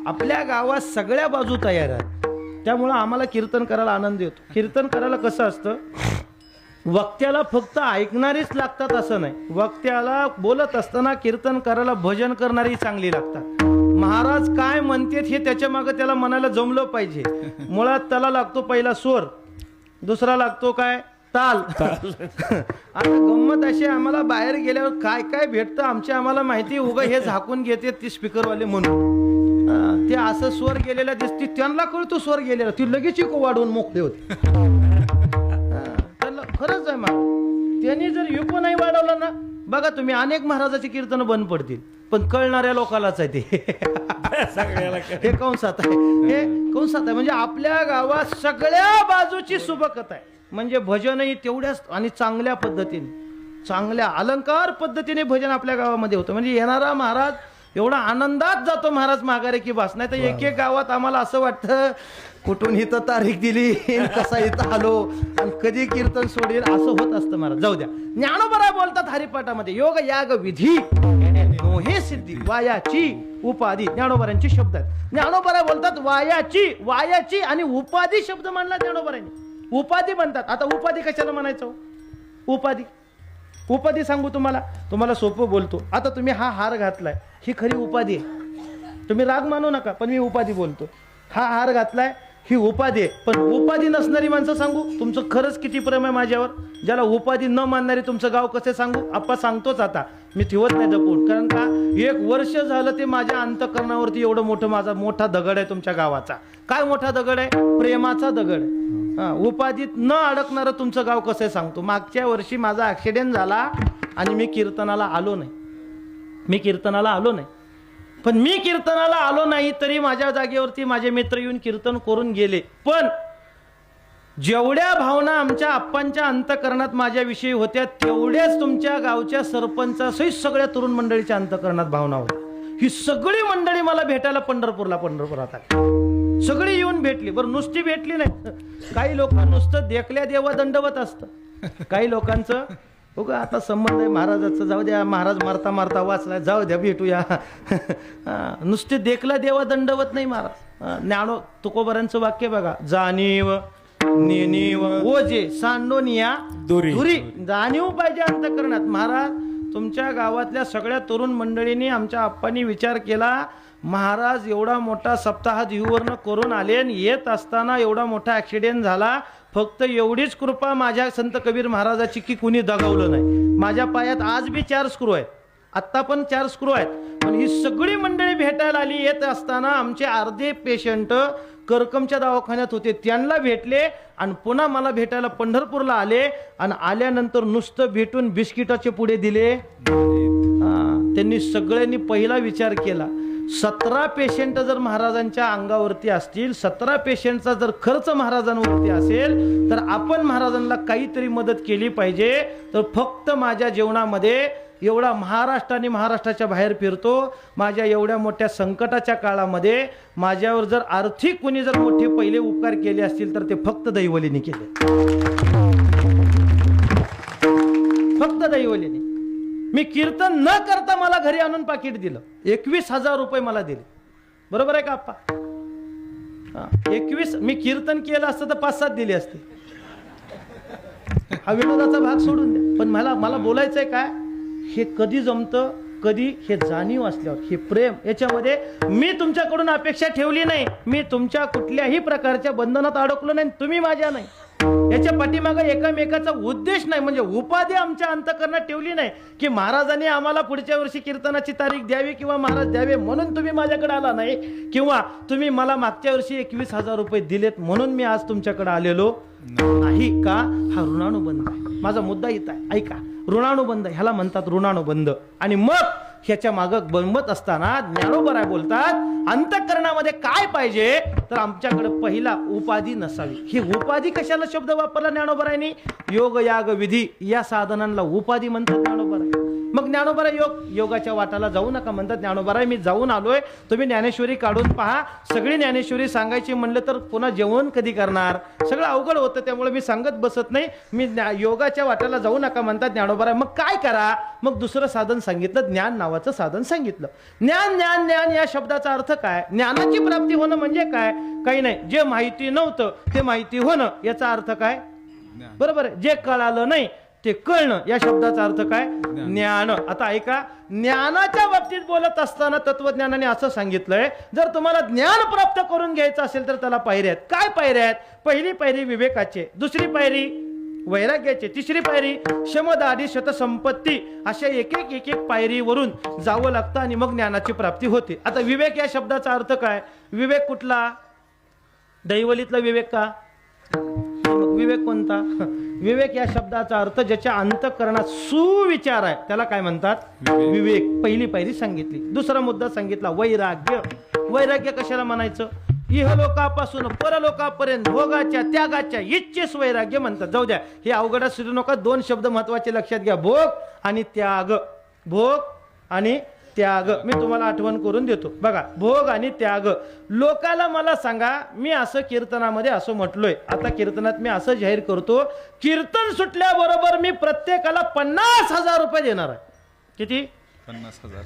आपल्या गावात सगळ्या बाजू तयार आहेत. त्यामुळं आम्हाला कीर्तन करायला आनंद येतो. कीर्तन करायला कसं असतं, वक्त्याला फक्त ऐकणारीच लागतात असं नाही. वक्त्याला बोलत असताना कीर्तन करायला भजन करणारी चांगली लागतात. महाराज काय म्हणतात हे त्याच्या मागे त्याला मनाला जमलं पाहिजे. मुळात त्याला लागतो पहिला स्वर, दुसरा लागतो काय? ताल. आता गंमत अशी, आम्हाला बाहेर गेल्यावर काय काय भेटतं आम्हाला माहिती. उगा हे झाकून घेते ती स्पीकरवाले म्हणून. ते असं स्वर गेलेला दिसते, त्यांना कळतो स्वर गेलेला, ती लगेच इको वाढवून मोकळे होते. त्याला खरंच आहे महाराज, त्यांनी जर इको नाही वाढवला ना, बघा तुम्ही अनेक महाराजाची कीर्तन बंद पडतील. पण कळणाऱ्या लोकांनाच आहे ते. सगळ्याला हे कंसात आहे, हे कंसात आहे. म्हणजे आपल्या गावात सगळ्या बाजूची सुबकता आहे. म्हणजे भजनही तेवढ्याच आणि चांगल्या पद्धतीने, चांगल्या अलंकार पद्धतीने भजन आपल्या गावामध्ये होतं. म्हणजे येणारा महाराज एवढा आनंदात जातो महाराज माघारे की बस. नाही तर एक एक गावात आम्हाला असं वाटतं कुठून इथं तारीख दिली, कसा इथं आलो आणि कधी कीर्तन सोडेल, असं होत असतं महाराज. जाऊ द्या. ज्ञानोबा बोलतात हरिपाठामध्ये, योग याग विधी हे सिद्धी वायाची उपाधी. ज्ञानोबारांचे शब्द आहेत. ज्ञानोबा बोलतात वायाची आणि उपाधी शब्द मानला ज्ञानोबारांनी. उपाधी म्हणतात. आता उपाधी कशाला म्हणायचं? उपाधी उपाधी सांगू तुम्हाला सोपं बोलतो. आता तुम्ही हा हार घातलाय, ही खरी उपाधी आहे. तुम्ही राग मानू नका, पण मी उपाधी बोलतो. हा हार घातलाय, ही उपाधी आहे. पण उपाधी नसणारी माणसं सांगू तुमचं खरंच किती प्रेम आहे माझ्यावर. ज्याला उपाधी न मानणारी तुमचं गाव कसे सांगू. आप्पा सांगतोच आता, मी ठेवत नाही जपून. कारण का 1 वर्ष झालं ते माझ्या अंतःकरणावरती एवढं मोठं माझा मोठा दगड आहे तुमच्या गावाचा. काय मोठा दगड आहे? प्रेमाचा दगड आहे. उपाधीत न अडकणारं तुमचं गाव कसं सांगतो. मागच्या वर्षी माझा ऍक्सिडेंट झाला आणि मी कीर्तनाला आलो नाही. पण मी कीर्तनाला आलो नाही तरी माझ्या जागेवरती माझे मित्र येऊन कीर्तन करून गेले. पण जेवढ्या भावना आमच्या आप्पांच्या अंतःकरणात माझ्याविषयी होत्या तेवढ्याच तुमच्या गावच्या सरपंचासहित सगळ्या तरुण मंडळीच्या अंतःकरणात भावना होत्या. ही सगळी मंडळी मला भेटायला पंढरपुरात आली. सगळी येऊन भेटली. बरं नुसती भेटली नाही, काही लोक नुसतं देखल्या देवा दंडवत असतं. काही लोकांचं बघा आता संबंध आहे महाराजाचं, जाऊ द्या महाराज मारता मारता वाचला, जाऊ द्या भेटूया. नुसते देखला देवा दंडवत नाही महाराज. ज्ञानो तुकोबारांचं वाक्य बघा, जाणीव नेणीव ओजे सांडोनिया दुरी. जाणीव पाहिजे अंतःकरणात. महाराज तुमच्या गावातल्या सगळ्या तरुण मंडळींनी आमच्या आप्पांनी विचार केला, महाराज एवढा मोठा सप्ताह जीववर्ण करून आले, येत असताना एवढा मोठा ऍक्सिडेंट झाला. फक्त एवढीच कृपा माझ्या संत कबीर महाराजाची की कुणी दगावलं नाही. माझ्या पायात आज बी 4 स्क्रू आहेत, आत्ता पण 4 स्क्रू आहेत. पण ही सगळी मंडळी भेटायला आली. येत असताना आमचे अर्धे पेशंट करकमच्या दवाखान्यात होते, त्यांना भेटले आणि पुन्हा मला भेटायला पंढरपूरला आले. आणि आल्यानंतर नुसतं भेटून बिस्किटाचे पुढे दिले. त्यांनी सगळ्यांनी पहिला विचार केला, 17 पेशंट जर महाराजांच्या अंगावरती असतील, 17 पेशंटचा जर खर्च महाराजांवरती असेल, तर आपण महाराजांना काहीतरी मदत केली पाहिजे. तर फक्त माझ्या जीवनामध्ये एवढा महाराष्ट्र आणि महाराष्ट्राच्या बाहेर फिरतो, माझ्या एवढ्या मोठ्या संकटाच्या काळामध्ये माझ्यावर जर आर्थिक कुणी जर मोठे पहिले उपकार केले असतील तर ते फक्त दैवलीने केले. फक्त दैवलीने. मी कीर्तन न करता मला घरी आणून पाकिट दिलं. 21,000 रुपये मला दिले. बरोबर आहे का आप्पा? 21. मी कीर्तन केलं असतं तर 5-7 दिले असते. हा विनोदाचा भाग सोडून द्या. पण मला बोलायचंय काय, हे कधी जमतं, कधी हे जाणीव असल्यावर, हे प्रेम. याच्यामध्ये मी तुमच्याकडून अपेक्षा ठेवली नाही, मी तुमच्या कुठल्याही प्रकारच्या बंधनात अडकलो नाही, तुम्ही माझ्या नाही. याच्या पाठीमागे एकामेकाचा उद्देश नाही, म्हणजे उपाधी आमच्या अंतःकरणात ठेवली नाही की महाराजांनी आम्हाला पुढच्या वर्षी कीर्तनाची तारीख द्यावी किंवा महाराज द्यावे म्हणून तुम्ही माझ्याकडे आला नाही, किंवा तुम्ही मला मागच्या वर्षी 21,000 रुपये दिलेत म्हणून मी आज तुमच्याकडे आलेलो नाही. का? हा ऋणानुबंध आहे. माझा मुद्दा इथं आहे, ऐका. ऋणानुबंध ह्याला म्हणतात ऋणानुबंध. आणि मग ह्याच्या मागं बनवत असताना ज्ञानोबराय बोलतात, अंतःकरणामध्ये काय पाहिजे तर आमच्याकडे पहिला उपाधी नसावी. ही उपाधी कशाला शब्द वापरला ज्ञानोबरायनी? योग याग विधी या साधनांना उपाधी म्हणतात ज्ञानोबराय. मग ज्ञानोबराय योगाच्या वाटाला जाऊ नका म्हणतात ज्ञानोबराय. मी जाऊन आलोय, तुम्ही ज्ञानेश्वरी काढून पहा. सगळी ज्ञानेश्वरी सांगायची म्हणलं तर पुन्हा जेवण कधी करणार, सगळं अवघड होतं. त्यामुळे मी सांगत बसत नाही. मी योगाच्या वाटाला जाऊ नका म्हणतात ज्ञानोबराय. मग काय करा? मग दुसरं साधन सांगितलं, ज्ञान नावाचं साधन सांगितलं. ज्ञान ज्ञान ज्ञान या शब्दाचा अर्थ काय? ज्ञानाची प्राप्ती होणं म्हणजे काय? काही नाही, जे माहिती नव्हतं ते माहिती होणं. याचा अर्थ काय? बरोबर आहे. जे कळालं नाही ते कळणं. या शब्दाचा अर्थ काय? ज्ञान. आता ऐका, ज्ञानाच्या बाबतीत बोलत असताना तत्वज्ञानाने असं सांगितलंय, जर तुम्हाला ज्ञान प्राप्त करून घ्यायचं असेल तर त्याला पायऱ्या आहेत. काय पायऱ्या आहेत? पहिली पायरी विवेकाचे, दुसरी पायरी वैराग्याचे, तिसरी पायरी शमदादी शतसंपत्ती. अशा एक एक पायरीवरून जावं लागतं आणि मग ज्ञानाची प्राप्ती होते. आता विवेक या शब्दाचा अर्थ काय? विवेक कुठला? दैवलीतला विवेक का? विवेक कोणता? विवेक या शब्दाचा अर्थ ज्याच्या अंतःकरणात सुविचार आहे त्याला काय म्हणतात? विवेक. पहिली पायरी सांगितली. दुसरा मुद्दा सांगितला वैराग्य. वैराग्य कशाला म्हणायचं? इहलोकापासून परलोकापर्यंत भोगाच्या त्यागाच्या इच्छेस वैराग्य म्हणतात. जाऊ द्या, हे अवघडात सुरू नका. 2 शब्द महत्वाचे लक्षात घ्या, भोग आणि त्याग. भोग आणि त्याग मी तुम्हाला आठवण करून देतो. बघा, भोग आणि त्याग. लोकाला मला सांगा, मी असं कीर्तनामध्ये असं म्हटलोय, आता कीर्तनात मी असं जाहीर करतो, कीर्तन सुटल्याबरोबर मी प्रत्येकाला 50,000 रुपये देणार आहे. किती? 50,000.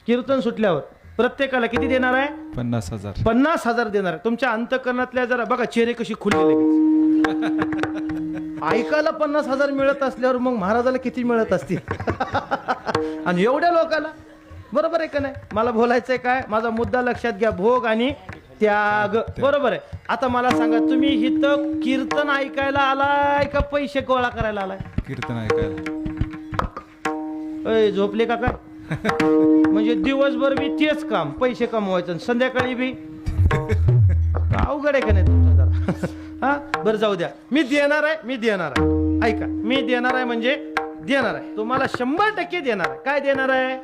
कीर्तन सुटल्यावर प्रत्येकाला किती देणार आहे? 50,000. 50,000 देणार आहे. तुमच्या अंतःकरणातल्या जरा बघा चेहरे कशी खुललेले. ऐकायला 50,000 मिळत असल्यावर मग महाराजाला किती मिळत असतील आणि एवढ्या लोकांना. बरोबर आहे का नाही? मला बोलायचंय काय, माझा मुद्दा लक्षात घ्या, भोग आणि त्याग. बरोबर आहे. आता मला सांगा, तुम्ही इथं कीर्तन ऐकायला आलाय का पैसे गोळा करायला आलाय? कीर्तन ऐकायला. अय, झोपले का काय? म्हणजे दिवसभर बी तेच काम, पैसे कमवायचं आणि संध्याकाळी बी अवघड आहे का नाही तुमचं जरा? हा, बरं जाऊ द्या. मी देणार आहे. ऐका, मी देणार आहे म्हणजे देणार आहे. तुम्हाला 100% देणार आहे. काय देणार आहे?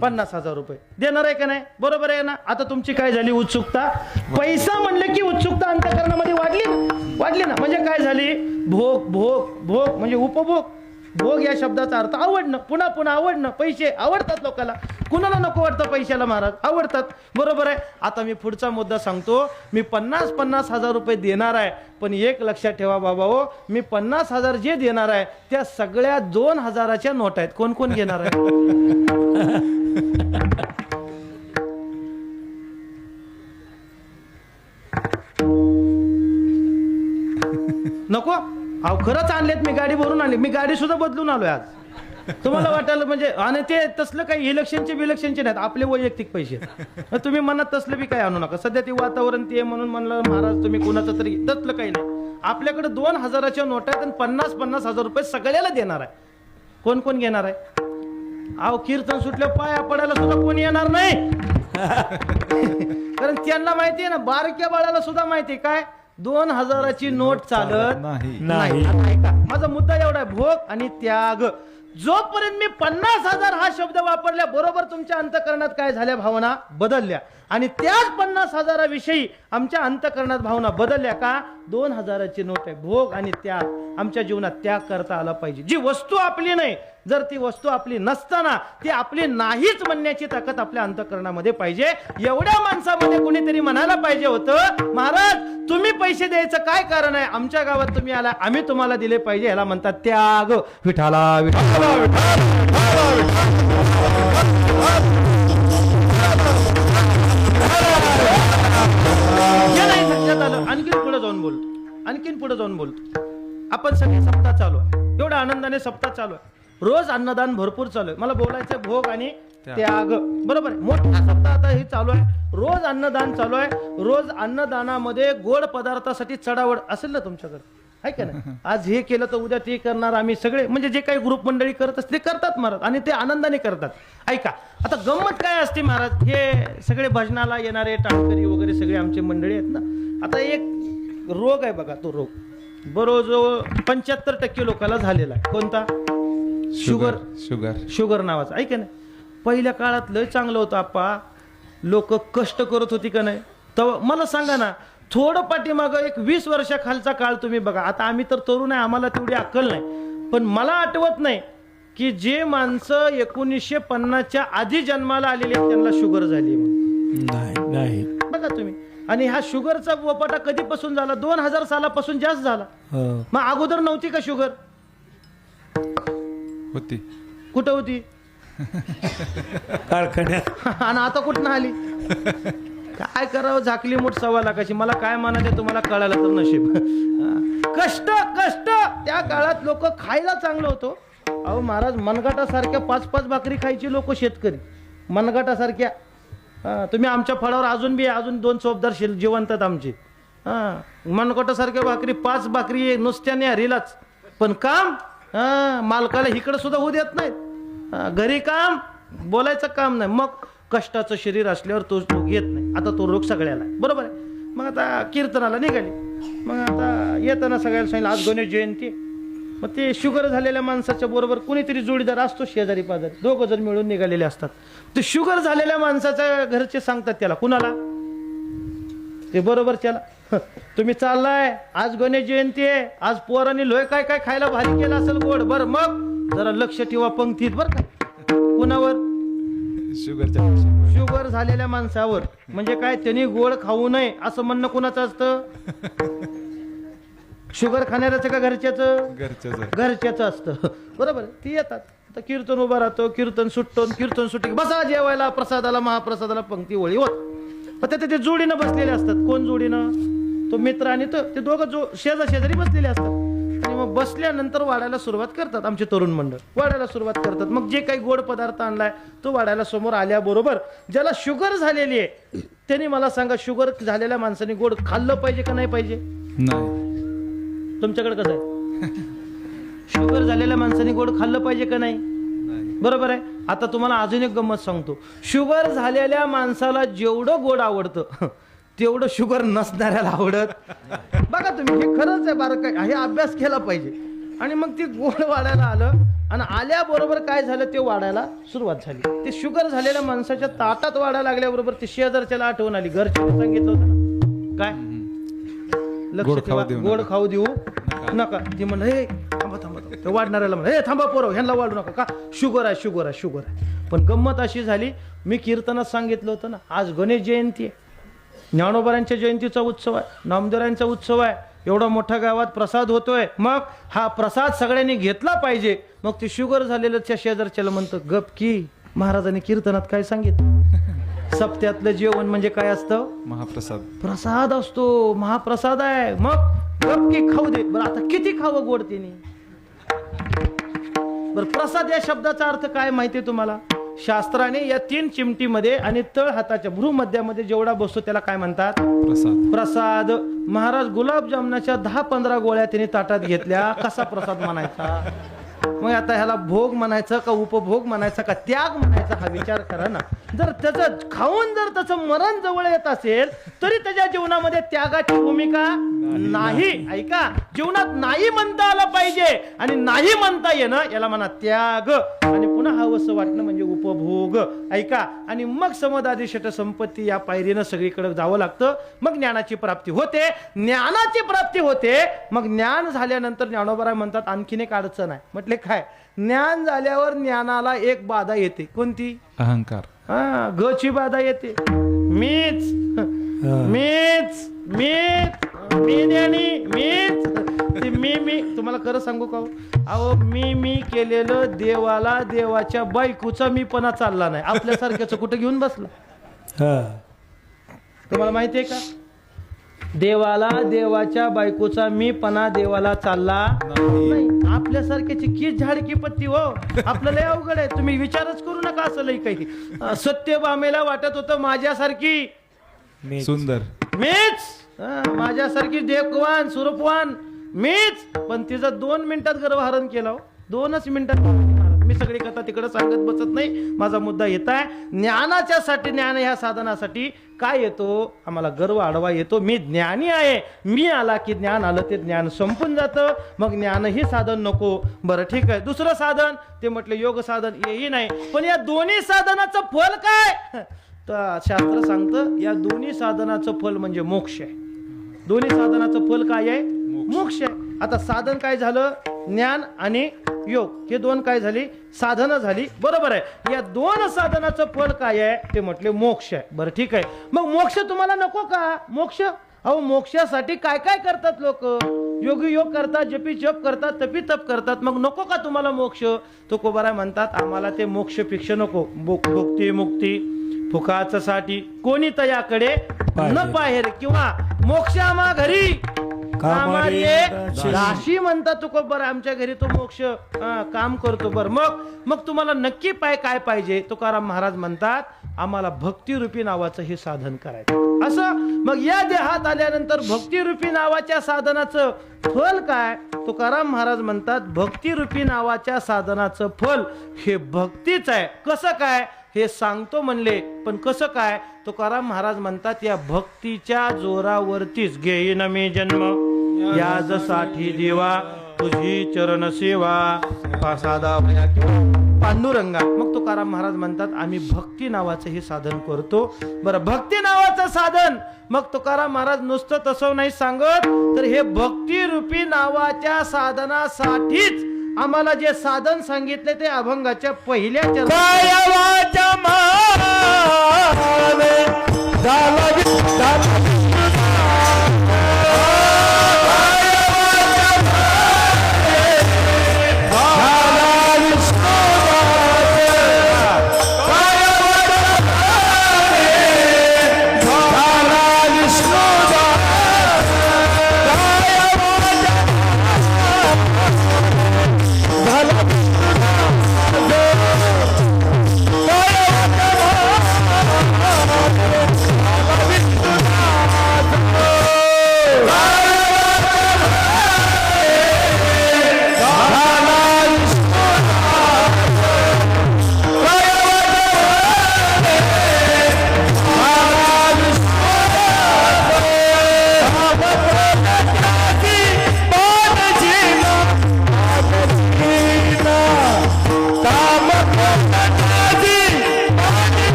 50,000 रुपये देणार आहे का नाही? बरोबर आहे ना? आता तुमची काय झाली उत्सुकता? पैसा म्हणले की उत्सुकता अंतःकरणामध्ये वाढली ना. म्हणजे काय झाली? भोग म्हणजे उपभोग. भोग या शब्दाचा अर्थ आवडणं, पुन्हा पुन्हा आवडणं. पैसे आवडतात लोकांना. कुणाला नको वाटतं पैशाला? महाराज आवडतात. बरोबर आहे. आता मी पुढचा मुद्दा सांगतो. मी 50,000 रुपये देणार आहे, पण एक लक्षात ठेवा बाबा हो, मी 50,000 जे देणार आहे त्या सगळ्या 2,000च्या नोट आहेत. कोण कोण घेणार आहे? नको? अहो खरंच आणलेत. मी गाडी भरून आणली. मी गाडी सुद्धा बदलून आलोय आज. तुम्हाला वाटायला म्हणजे, आणि ते तसलं काही इलेक्शनचे नाहीत, आपले वैयक्तिक पैसे. तुम्ही मनात तसलं बी काही आणू नका. सध्या ते वातावरण ते म्हणून म्हणलं महाराज तुम्ही कुणाचं तरी, तसलं काही नाही. आपल्याकडे 2,000च्या नोट आहेत आणि 50,000 रुपये सगळ्याला देणार आहे. कोण कोण घेणार आहे? अहो कीर्तन सुटल्या पाया पडायला सुद्धा कोणी येणार नाही. कारण त्यांना माहिती आहे ना, बारक्या बाळाला सुद्धा माहिती आहे काय 2,000ची नोट चालत नाही. ऐका, माझा मुद्दा एवढा आहे, भोग आणि त्याग. जोपर्यंत मी 50,000 हा शब्द वापरल्या बरोबर तुमच्या अंतःकरणात काय झाल्या? भावना बदलल्या. आणि त्याच 50,000विषयी आमच्या अंतःकरणात भावना बदलल्या का? 2,000ची नोट आहे. भोग आणि त्याग. आमच्या जीवनात त्याग करता आला पाहिजे. जी वस्तू आपली नाही, जर ती वस्तू आपली नसताना ती आपली नाहीच म्हणण्याची ताकद आपल्या अंतःकरणामध्ये पाहिजे. एवढ्या माणसामध्ये कुणीतरी म्हणायला पाहिजे होतं, महाराज तुम्ही पैसे द्यायचं काय कारण आहे? आमच्या गावात तुम्ही आला, आम्ही तुम्हाला दिले पाहिजे. ह्याला म्हणतात त्याग. विठाला आणखीन पुढे जाऊन बोलतो. आपण सगळे सप्ताह चालू आहे, एवढ्या आनंदाने सप्ताह चालू आहे. रोज अन्नदान भरपूर चालू आहे. मला बोलायचं भोग आणि त्याग. बरोबर आहे. मोठा सप्ताह आता हे चालू आहे. रोज अन्नदान चालू आहे. रोज अन्नदानामध्ये गोड पदार्थासाठी चढावड असेल ना तुमच्याकडे, आहे का नाही? आज हे केलं तर उद्या ते करणार. आम्ही सगळे म्हणजे जे काही ग्रुप मंडळी करत असते ते करतात महाराज, आणि ते आनंदाने करतात. ऐका, आता गंमत काय असते महाराज, हे सगळे भजनाला येणारे टाळकरी वगैरे सगळे आमचे मंडळी आहेत ना. आता एक रोग आहे बघा, तो रोग बरोबर 75% लोकांना झालेला आहे. कोणता? शुगर नावाचा. ऐका ना, पहिल्या काळात लय चांगलं होतं आप्पा. लोक कष्ट करत होती का नाही? तर मला सांगा ना, थोडं पाठीमागं एक 20 वर्षाखालचा काळ तुम्ही बघा. आता आम्ही तर तरुण आहे, आम्हाला तेवढी अक्कल नाही, पण मला आठवत नाही की जे माणसं 1950च्या आधी जन्माला आलेले आहेत त्यांना शुगर झाली नाही. बघा तुम्ही. आणि हा शुगरचा वपाटा कधीपासून झाला? 2000 सालापासून जास्त झाला. मग अगोदर नव्हती का शुगर? होती. कुठं होती? कारखान्यात. आणि आता कुठं आली? काय करावं, झाकली मूठ 1.25 लाखाची. मला काय म्हणायचं तुम्हाला कळालं तर नशीब. कष्ट त्या काळात लोक खायला चांगलं होतं. अहो महाराज, मनगटासारख्या 5-5 भाकरी खायची लोक शेतकरी. मनगटासारख्या. तुम्ही आमच्या फळावर अजून 2 चोपदार जिवंत आहेत आमची. मनगटासारख्या भाकरी, 5 भाकरी नुसत्याने हरीलाच. पण काम मालकाला इकडे सुद्धा होऊ देत नाहीत. घरी काम, बोलायचं काम नाही. मग कष्टाचं शरीर असल्यावर तो रोग येत नाही. आता तो रोग सगळ्याला आहे. बरोबर आहे. मग आता कीर्तनाला निघाली. मग आता येताना सगळ्याला सांगितलं आज गणेश जयंती. मग ते शुगर झालेल्या माणसाच्या बरोबर कुणीतरी जोडीदार असतो, शेजारी पाजारी, 2 जण मिळून निघालेले असतात. ते शुगर झालेल्या माणसाच्या घरचे सांगतात त्याला, कुणाला? ते बरोबर त्याला, तुम्ही चाललाय आज गणेश जयंती आहे, आज पोरांनी लोय काय काय खायला भारी केलं असेल गोड. बरं मग जरा लक्ष ठेवा पंक्तीत. बरं का? कुणावर? शुगर झालेल्या माणसावर. म्हणजे काय, त्यांनी गोड खाऊ नये असं म्हणणं कुणाचं असतं? शुगर खाणाऱ्याचं का घरच्याचं? घरच्याचं असतं. बरोबर. ती येतात, आता कीर्तन उभा राहतो, कीर्तन सुट्टी बसा जेवायला, प्रसादाला, महाप्रसादाला पंक्ती वळी होत. पण ते जोडीनं बसलेले असतात. कोण जोडीनं? तो मित्र आणि ते दोघं शेजारी बसलेले असतात. आणि मग बसल्यानंतर वाढायला सुरुवात करतात. आमचे तरुण मंडळ वाढायला सुरुवात करतात. मग जे काही गोड पदार्थ आणलाय तो वाढायला समोर आल्याबरोबर ज्याला शुगर झालेली आहे त्यांनी मला सांगा, शुगर झालेल्या माणसाने गोड खाल्लं पाहिजे का नाही पाहिजे? नाही. तुमच्याकडे कसं आहे? शुगर झालेल्या माणसाने गोड खाल्लं पाहिजे का नाही? बरोबर आहे. आता तुम्हाला अजून एक गंमत सांगतो. शुगर झालेल्या माणसाला जेवढं गोड आवडतं तेवढं शुगर नसणाऱ्याला आवडत. बघा तुम्ही, हे खरंच आहे. बारकाई हे अभ्यास केला पाहिजे. आणि मग ते गोड वाढायला आलं आणि आल्याबरोबर काय झालं, ते वाढायला सुरुवात झाली. ते शुगर झालेल्या माणसाच्या ताटात वाढायला लागल्याबरोबर ते शेजारच्याला आठवण आली. घरच्या सांगितलं होतं ना काय, लक्ष ठेवा, गोड खाऊ देऊ नका. ती म्हणलं हे थांबा थांबा. ते वाढणाऱ्याला म्हणलं हे थांबा पोरं, ह्यांना वाढू नका. का? शुगर आहे शुगर आहे शुगर आहे. पण गंमत अशी झाली, मी कीर्तनात सांगितलं होतं ना, आज गणेश जयंती आहे, ज्ञानोबारांच्या जयंतीचा उत्सव आहे, नामदेवरांचा उत्सव आहे. एवढा मोठ्या गावात प्रसाद होतोय. मग हा प्रसाद सगळ्यांनी घेतला पाहिजे. मग ते शुगर झालेलं त्या शेजारच्याला म्हणतं गप की, महाराजांनी कीर्तनात काय सांगितलं? सप्त्यातलं जेवण म्हणजे काय असतं? महाप्रसाद. प्रसाद असतो, महाप्रसाद आहे. मग गप की खाऊ दे. बरं आता किती खावं गोड तिने? बरं, प्रसाद या शब्दाचा अर्थ काय माहितीये तुम्हाला? शास्त्राने या 3 चिमटीमध्ये आणि तळ हाताच्या भ्रूमध्यामध्ये जेवढा बसतो त्याला काय म्हणतात? प्रसाद. प्रसाद. महाराज गुलाबजामनाच्या 10-15 गोळ्या त्यांनी ताटात घेतल्या, कसा प्रसाद म्हणायचा? मग आता ह्याला भोग म्हणायचं का उपभोग म्हणायचा का त्याग म्हणायचा, हा विचार करा ना. जर त्याचं खाऊन जर त्याचं मरण जवळ येत असेल तरी त्याच्या जीवनामध्ये त्यागाची भूमिका नाही. ऐका, जीवनात नाही म्हणता आलं पाहिजे आणि नाही म्हणता येणं याला म्हणा त्याग. आणि पुन्हा हवंसं वाटणं म्हणजे उपभोग. ऐका, आणि मग समदादी षट संपत्ती या पायरीनं सगळीकडे जावं लागतं. मग ज्ञानाची प्राप्ती होते. ज्ञानाची प्राप्ती होते. मग ज्ञान झाल्यानंतर ज्ञानोबा म्हणतात आणखीन एक अडचण आहे. म्हटले काय? ज्ञान झाल्यावर ज्ञानाला एक बाधा येते. कोणती? अहंकार. हा, गची बाधा येते. मीच मीच मीच मी ज्ञानी मीच. ते मी तुम्हाला खरं सांगू का? अहो मी केलेलं देवाला देवाच्या बायकोचा मीपणा चालला नाही. आपल्यासारख्याच कुठे घेऊन बसला? तुम्हाला माहितीये का? देवाला देवाच्या बायकोचा मीपणा देवाला चालला नाही. आपल्यासारख्याची की झाडकी पत्ती हो, आपलं लय अवघड आहे. तुम्ही विचारच करू नका असं लय काही. सत्यभामेला वाटत होतं माझ्यासारखी सुंदर मीच, माझ्यासारखी देखवान स्वरूपवान मीच. पण तिचं 2 मिनिटात गर्भधारण केलं. 2च मिनिटात. मी सगळी कथा तिकडे सांगत बसत नाही. माझा मुद्दा येत आहे ज्ञानाच्या साठी. ज्ञान ह्या साधनासाठी काय येतो? आम्हाला गर्व आडवा येतो. मी ज्ञानी आहे. मी आला की ज्ञान आलं, ते ज्ञान संपून जातं. मग ज्ञानही साधन नको. बरं ठीक आहे, दुसरं साधन ते म्हटलं योग साधन. येही नाही. पण या दोन्ही साधनाचं फल काय? तर शास्त्र सांगतं या दोन्ही साधनाचं फल म्हणजे मोक्ष आहे. दोन्ही साधनाचं फल काय आहे? मोक्ष आहे. आता साधन काय झालं? ज्ञान आणि योग, हे 2 काय झाली? साधनं झाली. बरोबर आहे. या 2 साधनाचं फल काय आहे? ते म्हटले मोक्ष आहे. बरं ठीक आहे, मग मोक्ष तुम्हाला नको का? मोक्ष, अहो मोक्षासाठी काय काय करतात लोक? योगी योग करतात, जपी जप करतात, तपी तप करतात. मग नको का तुम्हाला मोक्ष? तो कोबारा म्हणतात आम्हाला ते मोक्ष पिक्ष नको. भुक्ती मुक्ती फुकाच साठी कोणी तयाकडे न पाहेर, किंवा मोक्ष आम्हा घरी राशी म्हणतात. तुको बरं आमच्या घरी तो मोक्ष काम करतो. बरं मग तुम्हाला नक्की काय पाहिजे? तुकाराम महाराज म्हणतात आम्हाला भक्तिरूपी नावाचं हे साधन करायचं. असं मग या देहात आल्यानंतर भक्तिरूपी नावाच्या साधनाचं फल काय? तुकाराम महाराज म्हणतात भक्तिरूपी नावाच्या साधनाचं फल हे भक्तीच आहे. कसं काय हे सांगतो म्हणले, पण कसं काय? तुकाराम महाराज म्हणतात या भक्तीच्या जोरावरतीच घेईन मी जन्म याजसाठी देवा तुझी चरण सेवा पासादा पांडुरंगा. मग तुकाराम महाराज म्हणतात आम्ही भक्ती नावाचं हे साधन करतो. बरं, भक्ती नावाचं साधन. मग तुकाराम महाराज नुसतं तसं नाही सांगत, तर हे भक्ती रूपी नावाच्या साधनासाठीच आम्हाला जे साधन सांगितले ते अभंगाच्या पहिल्या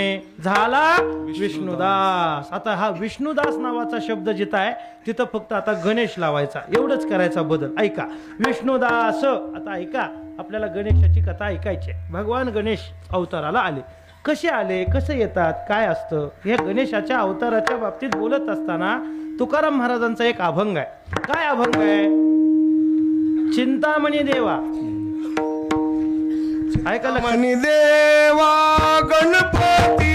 नाही, झाला विष्णुदास. आता हा विष्णुदास नावाचा शब्द जिथं आहे तिथं फक्त आता गणेश लावायचा, एवढंच करायचा बदल. ऐका, विष्णुदास. आता ऐका, आपल्याला गणेशाची कथा ऐकायची आहे. भगवान गणेश अवताराला आले. कसे आले, कसे येतात, काय असतं, हे गणेशाच्या अवताराच्या बाबतीत बोलत असताना तुकाराम महाराजांचा एक अभंग आहे. काय अभंग आहे? चिंतामणी देवा. ऐकायला मनी देवा गणपती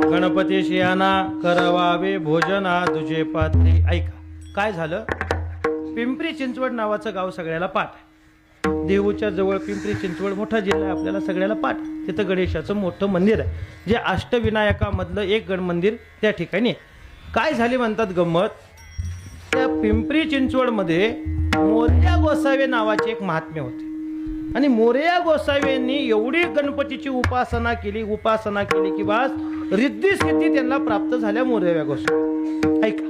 गणपती शियाना करवावे भोजना तुझे पात्री. ऐका, काय झालं? पिंपरी चिंचवड नावाचं गाव सगळ्याला पाठ आहे. देहूच्या जवळ पिंपरी चिंचवड मोठा जिल्हा आहे, आपल्याला सगळ्याला पाठ. तिथं गणेशाचं मोठं मंदिर आहे, जे अष्टविनायकामधलं एक गण मंदिर त्या ठिकाणी आहे. काय झाली म्हणतात गंमत, त्या पिंपरी चिंचवडमध्ये मोरया गोसावे नावाचे एक महात्मे होते. आणि मोरया गोसाव्यांनी एवढी गणपतीची उपासना केली की बस रिद्धी सिद्धी त्यांना प्राप्त झाल्या. मोरया गोसावी. ऐका,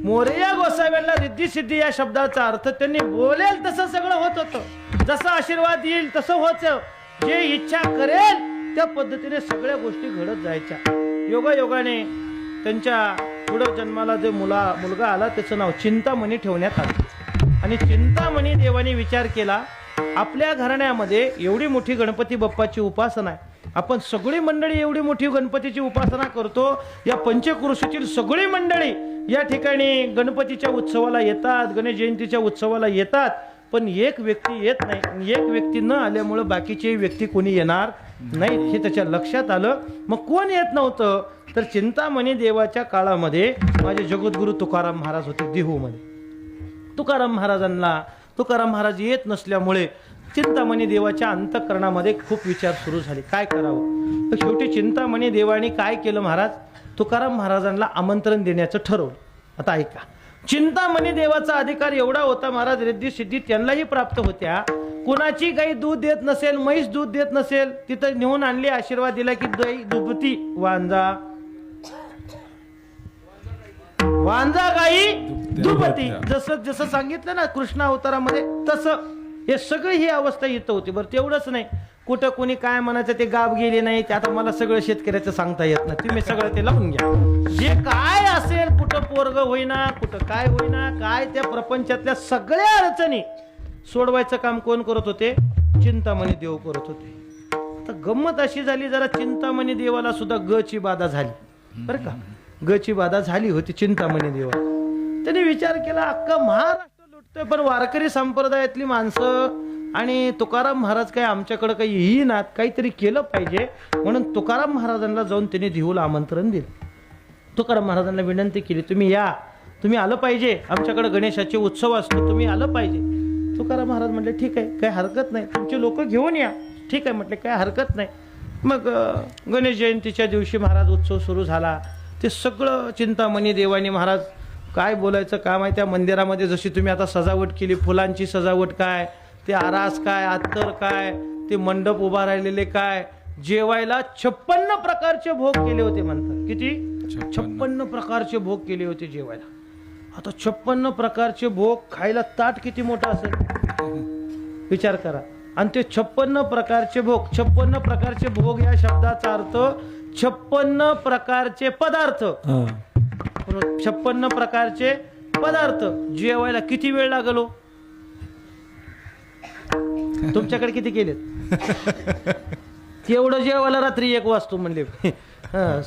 मोरया गोसाव्यांना रिद्धी सिद्धी या शब्दाचा अर्थ त्यांनी बोलेल तसं सगळं होत होतं. जसा आशीर्वाद येईल तसं होतं. जे इच्छा करेल त्या पद्धतीने सगळ्या गोष्टी घडत जायच्या. योगायोगाने त्यांच्या पुढं जन्माला जे मुलगा आला त्याचं नाव चिंतामणी ठेवण्यात आलं. आणि चिंतामणी देवाने विचार केला, आपल्या घराण्यामध्ये एवढी मोठी गणपती बाप्पाची उपासना आहे, आपण सगळी मंडळी एवढी मोठी गणपतीची उपासना करतो, या पंचक्रोशीतील सगळी मंडळी या ठिकाणी गणपतीच्या उत्सवाला येतात, गणेश जयंतीच्या उत्सवाला येतात, पण एक व्यक्ती येत नाही. एक व्यक्ती न आल्यामुळं बाकीचे व्यक्ती कोणी येणार नाही, हे त्याच्या लक्षात आलं. मग कोण येत नव्हतं, तर चिंतामणी देवाच्या काळामध्ये माझे जगद्गुरु तुकाराम महाराज होते देहूमध्ये. तुकाराम महाराज येत नसल्यामुळे चिंतामणी देवाच्या अंतःकरणामध्ये खूप विचार सुरू झाले, काय करावं. तर शेवटी चिंतामणी देवाने काय केलं, महाराज तुकाराम महाराजांना आमंत्रण देण्याचं ठरवलं. आता ऐका, चिंतामणी देवाचा अधिकार एवढा होता, महाराज रिद्धी सिद्धी त्यांनाही प्राप्त होत्या. कुणाची गाई दूध देत नसेल, म्हैस दूध देत नसेल, तिथं नेऊन आणली, आशीर्वाद दिला की गाई दुभती, वांजा गाई दुभती. जसं सांगितलं ना कृष्ण अवतारामध्ये, तसं हे सगळी ही अवस्था इथं होती. बरं तेवढंच नाही, कुठं कोणी काय म्हणायचं ते गाब गेले नाही, ते आता मला सगळं शेतकऱ्याचं सांगता येत नाही, तुम्ही सगळं ते लावून घ्या. जे काय असेल, कुठं पोरग होईना, कुठं काय होईना, काय त्या प्रपंचातल्या सगळ्या अडचणी सोडवायचं काम कोण करत होते? चिंतामणी देव करत होते. तर गंमत अशी झाली, जरा चिंतामणी देवाला सुद्धा गची बाधा झाली. बरं का, गची बाधा झाली होती चिंतामणी देवा. त्याने विचार केला, अख्खा महाराष्ट्र लुटतोय, पण वारकरी संप्रदायातली माणसं आणि तुकाराम महाराज काय आमच्याकडे काही येईनात, काहीतरी केलं पाहिजे. म्हणून तुकाराम महाराजांना जाऊन त्यांनी देहूला आमंत्रण दिलं. तुकाराम महाराजांना विनंती केली, तुम्ही या, तुम्ही आलं पाहिजे, आमच्याकडे गणेशाचे उत्सव असतो, तुम्ही आलं पाहिजे. तुकाराम महाराज म्हटले ठीक आहे, काही हरकत नाही, तुमचे लोक घेऊन या. ठीक आहे म्हटले, काही हरकत नाही. मग गणेश जयंतीच्या दिवशी महाराज उत्सव सुरू झाला. ते सगळं चिंतामणी देवानी, महाराज काय बोलायचं काम आहे, त्या मंदिरामध्ये जशी तुम्ही आता सजावट केली, फुलांची सजावट काय, ते आरास काय, अत्तर काय, ते मंडप उभा राहिलेले काय, जेवायला 56 प्रकारचे भोग केले होते म्हणतात. किती? 56 प्रकारचे भोग केले होते जेवायला. आता 56 प्रकारचे भोग खायला ताट किती मोठं असेल विचार करा. आणि ते 56 प्रकारचे भोग, 56 प्रकारचे भोग या शब्दाचा अर्थ 56 प्रकारचे पदार्थ. 56 प्रकारचे पदार्थ जेवायला किती वेळ लागलो? तुमच्याकडे किती केलेत? तेवढं जेवायला रात्री 1 वाजतो म्हणले.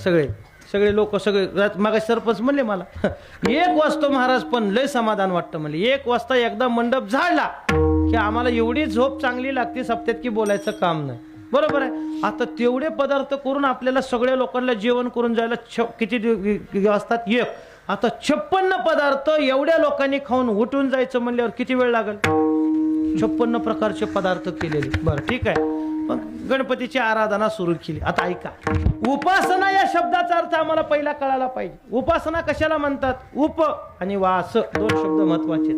सगळे लोक सगळे मागा सरपंच म्हणले मला 1 वाजतो महाराज, पण लय समाधान वाटतं म्हणले. 1 वाजता एकदा मंडप झाडला की आम्हाला एवढी झोप चांगली लागते सप्त्यात की बोलायचं काम नाही. बरोबर आहे. आता तेवढे पदार्थ करून आपल्याला सगळ्या लोकांना जेवण करून जायला किती वाजतात? 1. आता 56 पदार्थ एवढ्या लोकांनी खाऊन उठून जायचं म्हणल्यावर किती वेळ लागेल? 56 प्रकारचे पदार्थ केलेले. बरं ठीक आहे. मग गणपतीची आराधना सुरू केली. आता ऐका, उपासना या शब्दाचा अर्थ आम्हाला पहिला कळायला पाहिजे. उपासना कशाला म्हणतात? उप आणि वास 2 शब्द महत्वाचे.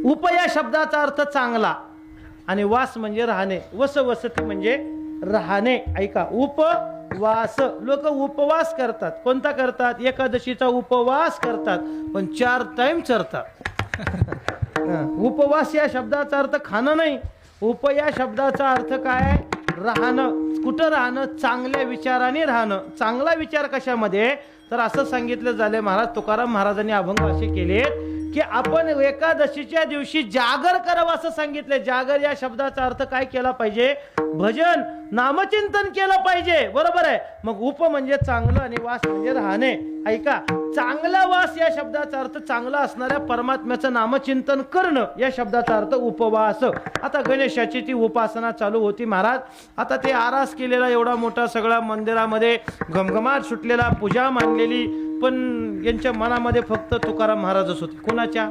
उप या शब्दाचा अर्थ चांगला आणि वास म्हणजे राहणे. वसती म्हणजे राहणे. ऐका, उपवास. लोक उपवास करतात. कोणता करतात? एकादशीचा उपवास करतात, पण 4 टाइम चरतात. उपवास या शब्दाचा अर्थ खाणं नाही. उप या शब्दाचा अर्थ काय? राहणं. कुठं राहणं? चांगल्या विचाराने राहणं. चांगला विचार कशामध्ये? तर असं सांगितलं झालंय, महाराज तुकाराम महाराजांनी अभंग असे केलेत की आपण एकादशीच्या दिवशी जागर करावं असं सांगितलंय. जागर या शब्दाचा अर्थ काय केला पाहिजे? भजन, नामचिंतन केलं पाहिजे. बरोबर आहे. मग उप म्हणजे चांगलं आणि वास म्हणजे राहणे. ऐका, चांगला वास या शब्दाचा अर्थ चांगला असणाऱ्या परमात्म्याचं नामचिंतन करणं या शब्दाचा अर्थ उपवास. आता गणेशाची ती उपासना चालू होती महाराज. आता ते आरास केलेला एवढा मोठा सगळा मंदिरामध्ये घमघमाट सुटलेला, पूजा मांडलेली, पण यांच्या मनामध्ये फक्त तुकाराम महाराजच होते. कोणाच्या?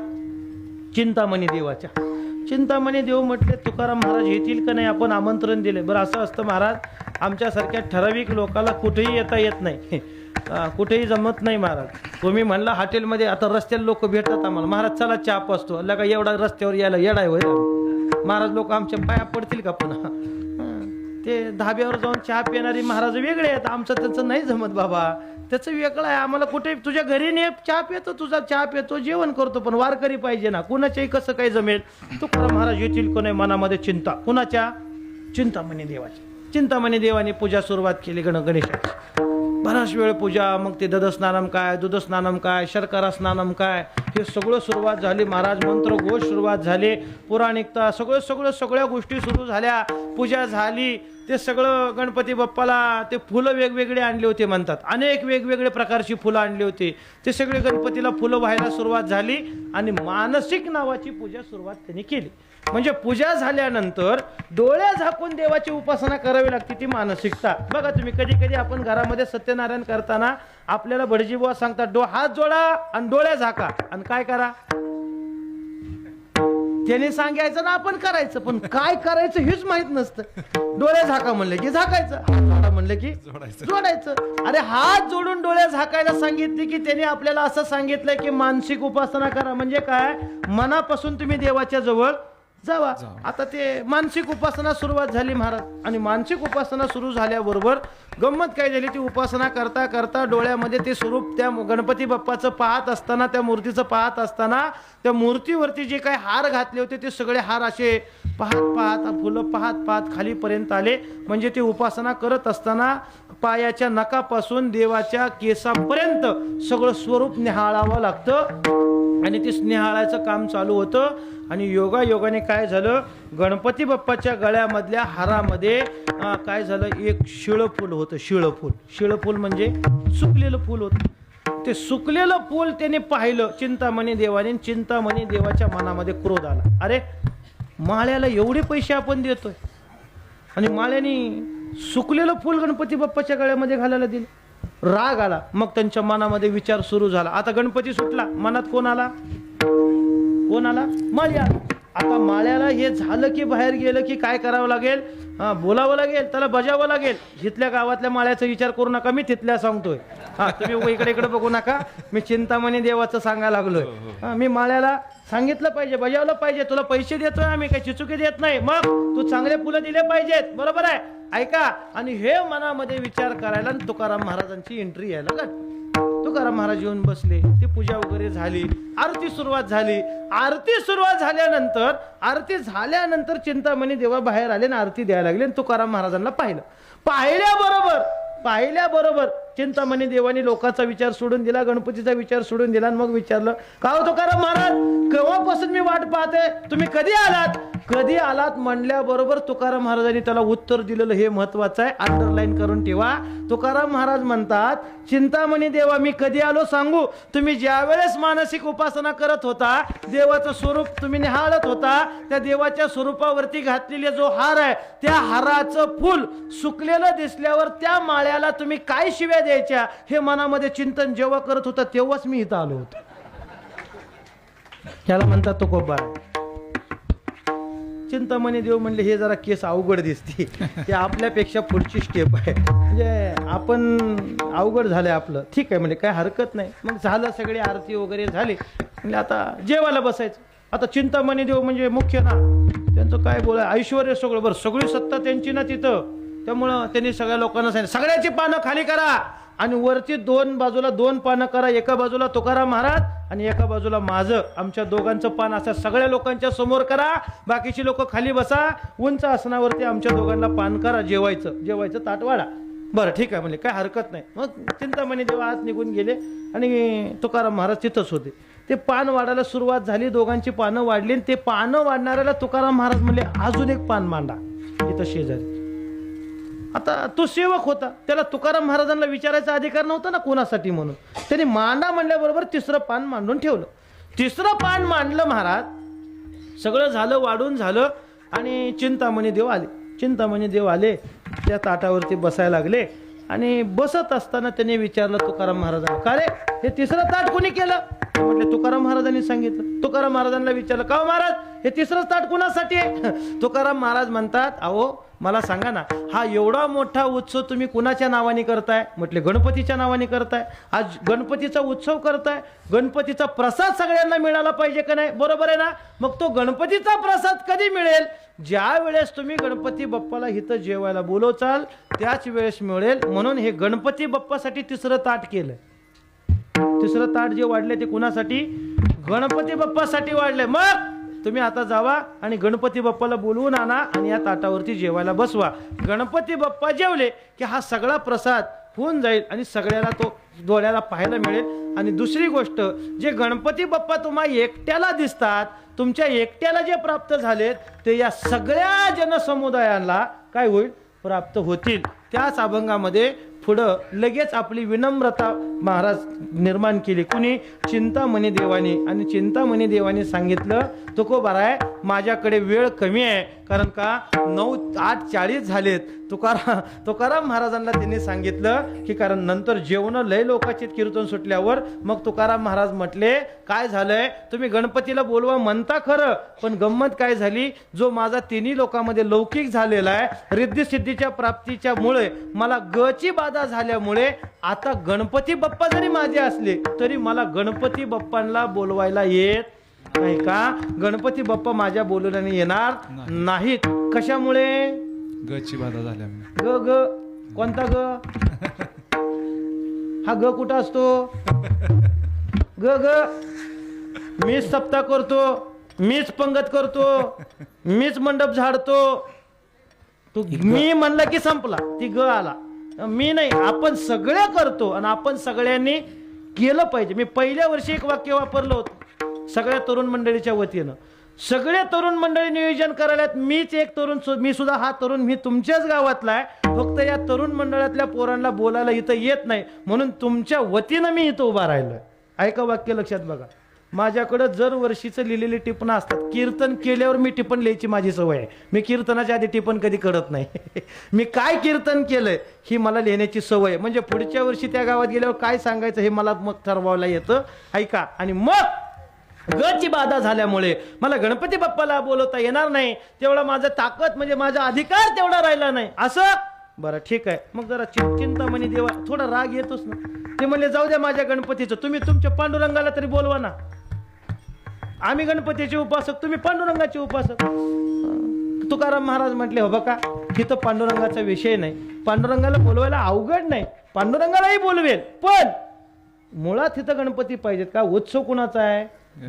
चिंतामणी देवाच्या. चिंतामणी देव म्हटले तुकाराम महाराज येतील का नाही? आपण आमंत्रण दिले. बरं असं असतं महाराज, आमच्यासारख्या ठराविक लोकांना कुठेही येता येत नाही, कुठेही जमत नाही महाराज. तुम्ही म्हणला हॉटेलमध्ये, आता रस्त्याला लोक भेटतात आम्हाला, महाराज चला चहा पाचतो, अल्ला का एवढा रस्त्यावर यायला येडाय होय महाराज. लोक आमच्या पाया पडतील का पुन्हा? ते धाब्यावर जाऊन चहा पिणारी महाराज वेगळे आहेत. आमचं त्याचं नाही जमत बाबा, त्याचं वेगळं आहे. आम्हाला कुठे तुझ्या घरी ने चहा पितो, तुझा चहा पितो, जेवण करतो, पण वारकरी पाहिजे ना. कुणाच्याही कसं काही जमेल? तुकाराम महाराज येतील का नाही मनामध्ये चिंता. कुणाच्या? चिंतामणी देवाची. चिंतामणी देवाने पूजा सुरुवात केली गणेशाची. बराच वेळ पूजा. मग ते दधस्नानम काय, दूधस्नानम काय, शर्करा स्नानम काय, हे सगळं सुरुवात झाली महाराज. मंत्रघोष सुरुवात झाले, पुराणिकता सगळ्या गोष्टी सुरू झाल्या. पूजा झाली. ते सगळं गणपती बाप्पाला ते फुलं वेगवेगळे आणले होते म्हणतात. अनेक वेगवेगळे प्रकारची फुलं आणली होती. ते सगळे गणपतीला फुलं व्हायला सुरुवात झाली आणि मानसिक नावाची पूजा सुरुवात त्यांनी केली. म्हणजे पूजा झाल्यानंतर डोळे झाकून देवाची उपासना करावी लागते, ती मानसिकता. बघा तुम्ही, कधी कधी आपण घरामध्ये सत्यनारायण करताना आपल्याला भटजी बुवा सांगतात हात जोडा आणि डोळे झाका आणि काय करा. त्याने सांगायचं ना आपण करायचं, पण काय करायचं हेच माहित नसतं. डोळे झाका म्हणले की झाकायचं, हात जोडा म्हणलं की जोडायचं. अरे हात जोडून डोळे झाकायला सांगितले की त्याने आपल्याला असं सांगितलंय की मानसिक उपासना करा. म्हणजे काय? मनापासून तुम्ही देवाच्या जवळ जावा. आता ते मानसिक उपासना सुरुवात झाली महाराज. आणि मानसिक उपासना सुरू झाल्याबरोबर गंमत काय झाली? ती उपासना करता करता डोळ्यामध्ये ते स्वरूप त्या गणपती बाप्पाचं पाहत असताना, त्या मूर्तीचं पाहत असताना, त्या मूर्तीवरती जे काही हार घातले होते ते सगळे हार असे पाहत पाहत, फुलं पाहत पाहत खालीपर्यंत आले. म्हणजे ते उपासना करत असताना पायाच्या नखापासून देवाच्या केसापर्यंत सगळं स्वरूप निहाळावं लागतं आणि ते निहाळायचं काम चालू होतं. आणि योगायोगाने काय झालं? गणपती बाप्पाच्या गळ्यामधल्या हारामध्ये काय झालं? एक शिळं फूल होतं. शिळं फूल म्हणजे सुकलेलं फूल होतं. ते सुकलेलं फूल त्याने पाहिलं चिंतामणी देवाने. चिंतामणी देवाच्या मनामध्ये क्रोध आला. अरे माळ्याला एवढे पैसे आपण देतोय आणि माळ्याने सुकलेलं फूल गणपती बाप्पाच्या गळ्यामध्ये घालायला दिलं. राग आला. मग त्यांच्या मनामध्ये विचार सुरू झाला. आता गणपती सुटला, मनात कोण आला? माळ्या. आता माळ्याला हे झालं की बाहेर गेलं की काय करावं लागेल? बोलावं लागेल, त्याला बजावं लागेल. इथल्या गावातल्या माळ्याचा विचार करू नका, मी तिथल्या सांगतोय. तुम्ही इकडे बघू नका, मी चिंतामणी देवाचं सांगायला लागलोय. मी माळ्याला सांगितलं पाहिजे, बजावलं पाहिजे. तुला पैसे देतोय आम्ही, काही चिचुकी देत नाही. मग तू चांगले फुलं दिले पाहिजेत. बरोबर आहे? ऐका. आणि हे मनामध्ये विचार करायला तुकाराम महाराजांची एंट्री यायला लागली. तुकाराम महाराज येऊन बसले, ती पूजा वगैरे झाली, आरती सुरुवात झाली. आरती सुरुवात झाल्यानंतर चिंतामणी देवा बाहेर आले आणि आरती द्यायला लागले. तुकाराम महाराजांना पाहिल्याबरोबर चिंतामणी देवानी लोकांचा विचार सोडून दिला, गणपतीचा विचार सोडून दिला आणि मग विचारलं, का हो तुकाराम महाराज, केव्हापासून मी वाट पाहते, तुम्ही कधी आलात म्हणल्याबरोबर तुकाराम महाराजांनी त्याला उत्तर दिलेलं हे महत्वाचं आहे, अंडरलाईन करून ठेवा. तुकाराम महाराज म्हणतात, चिंतामणी देवा मी कधी आलो सांगू, तुम्ही ज्या वेळेस मानसिक उपासना करत होता, देवाचं स्वरूप तुम्ही निहाळत होता, त्या देवाच्या स्वरूपावरती घातलेला जो हार आहे, त्या हाराचं फुल सुकलेलं दिसल्यावर त्या माळ्याला तुम्ही काय शिव्या द्यायच्या हे मनामध्ये चिंतन जेव्हा करत होता तेव्हाच मी इथं आलो होतो. त्याला म्हणतात तो कोबा. चिंतामणी देव म्हणले, हे जरा केस अवघड दिसते, ते आपल्यापेक्षा पुढची स्टेप आहे, म्हणजे आपण अवघड झालंय आपलं. ठीक आहे म्हणजे काय हरकत नाही. मग झालं, सगळी आरती वगैरे झाली, म्हणजे आता जेवायला बसायचं. आता चिंतामणी देव म्हणजे मुख्य ना, त्यांचं काय बोला, ऐश्वर सगळं, बरं सगळी सत्ता त्यांची ना तिथं. त्यामुळं त्यांनी सगळ्या लोकांना सांगितलं, सगळ्याची पानं खाली करा आणि वरची बाजूला 2 पानं करा, एका बाजूला तुकाराम महाराज आणि एका बाजूला माझं, आमच्या दोघांचं पान असं सगळ्या लोकांच्या समोर करा, बाकीची लोक खाली बसा, उंच आसनावरती आमच्या दोघांना पान करा, जेवायचं ताट वाढा. बरं ठीक आहे म्हणजे काय हरकत नाही. मग चिंतामणी देव आत निघून गेले आणि तुकाराम महाराज तिथंच होते. ते पान वाढायला सुरुवात झाली, दोघांची पानं वाढली. ते पानं वाढणाऱ्याला तुकाराम महाराज म्हणले, अजून एक पान मांडा इथं शेजारी. आता तो सेवक होता, त्याला तुकाराम महाराजांना विचारायचा अधिकार नव्हता ना कोणासाठी म्हणून. त्यांनी मांडा म्हणल्याबरोबर 3रं पान मांडून ठेवलं. 3रं पान मांडलं महाराज, सगळं झालं, वाढून झालं आणि चिंतामणी देव आले, त्या ताटावरती बसायला लागले. आणि बसत असताना त्यांनी विचारलं तुकाराम महाराजांना, का रे हे 3रं ताट कोणी केलं? म्हटले तुकाराम महाराजांनी सांगितलं. तुकाराम महाराजांना विचारलं, का महाराज हे 3रं ताट कोणासाठी आहे? तुकाराम महाराज म्हणतात, अहो मला सांगा ना, हा एवढा मोठा उत्सव तुम्ही कुणाच्या नावाने करताय? म्हटले गणपतीच्या नावाने करताय. आज गणपतीचा उत्सव करताय, गणपतीचा प्रसाद सगळ्यांना मिळाला पाहिजे का नाही? बरोबर आहे ना? मग तो गणपतीचा प्रसाद कधी मिळेल? ज्या वेळेस तुम्ही गणपती बाप्पाला इथं जेवायला बोलवचाल त्याच वेळेस मिळेल. म्हणून हे गणपती बाप्पासाठी 3रं ताट केलंय. 3रं ताट जे वाढले ते कुणासाठी? गणपती बाप्पासाठी वाढले. मग तुम्ही आता जावा आणि गणपती बाप्पाला बोलवून आणा आणि या ताटावरती जेवायला बसवा. गणपती बाप्पा जेवले की हा सगळा प्रसाद होऊन जाईल आणि सगळ्याला तो डोळ्याला पाहायला मिळेल. आणि दुसरी गोष्ट, जे गणपती बाप्पा तुम्हाला एकट्याला दिसतात, तुमच्या एकट्याला जे प्राप्त झालेत ते या सगळ्या जनसमुदायाला काय होईल? प्राप्त होतील. त्याच अभंगामध्ये पुढं लगेच आपली विनम्रता महाराज निर्माण केली. कुणी? चिंतामणी देवानी. आणि चिंतामणी देवानी सांगितलं, तुकोबाराय माझ्याकडे वेळ कमी आहे, कारण का 8:40 झालेत. तुकाराम महाराजांना त्यांनी सांगितलं की कारण नंतर जेवण लय लोकांचे कीर्तन सुटल्यावर मग तुकाराम महाराज म्हटले, काय झालंय, तुम्ही गणपतीला बोलवा म्हणता खरं, पण गंमत काय झाली, जो माझा 3 लोकांमध्ये लौकिक झालेला आहे, रिद्धी सिद्धीच्या प्राप्तीच्या मुळे मला गची बाधा झाल्यामुळे आता गणपती बाप्पा जरी माझे असले तरी मला गणपती बाप्पांना बोलवायला येत नाही का? गणपती बाप्पा माझ्या बोलवल्याने येणार नाहीत. कशामुळे? गची बाधा झाल्यामुळे. ग कोणता ग? हा ग कुठं असतो? ग मीच सप्ताह करतो, मीच पंगत करतो, मीच मंडप झाडतो. तू मी म्हणलं की संपला, ती ग आला. मी नाही, आपण सगळं करतो आणि आपण सगळ्यांनी केलं पाहिजे. मी पहिल्या वर्षी एक वाक्य वापरलं होतं सगळ्या तरुण मंडळीच्या वतीनं. सगळे तरुण मंडळी नियोजन करायला, मीच एक तरुण, मी सुद्धा हा तरुण, मी तुमच्याच गावातला आहे, फक्त या तरुण मंडळातल्या पोरांना बोलायला इथं येत नाही, म्हणून तुमच्या वतीनं मी इथं उभा राहिलोय. ऐका वाक्य लक्षात बघा. माझ्याकडं जर वर्षीचं लिहिलेली टिपणं असतात. कीर्तन केल्यावर मी टिपण लिहायची माझी सवय आहे. मी कीर्तनाच्या आधी टिपण कधी करत नाही. मी काय कीर्तन केलंय ही मला लिहिण्याची सवय आहे. म्हणजे पुढच्या वर्षी त्या गावात गेल्यावर काय सांगायचं हे मला मग ठरवायला येतं. ऐका. आणि मग गची बाधा झाल्यामुळे मला गणपती बाप्पाला बोलवता येणार नाही, तेवढा माझा ताकद म्हणजे माझा अधिकार तेवढा राहिला नाही. असं बरं ठीक आहे. मग जरा चिंतामणी देवा थोडा राग येतोच ना. ते म्हणले जाऊ द्या माझ्या गणपतीचं, तुम्ही तुमच्या पांडुरंगाला तरी बोलवा ना. आम्ही गणपतीचे उपासक, तुम्ही पांडुरंगाचे उपासक. तुकाराम महाराज म्हटले, हो बघा तिथं पांडुरंगाचा विषय नाही, पांडुरंगाला बोलवायला अवघड नाही, पांडुरंगालाही बोलवेल, पण मुळात इथं गणपती पाहिजेत का? उत्सव कुणाचा आहे?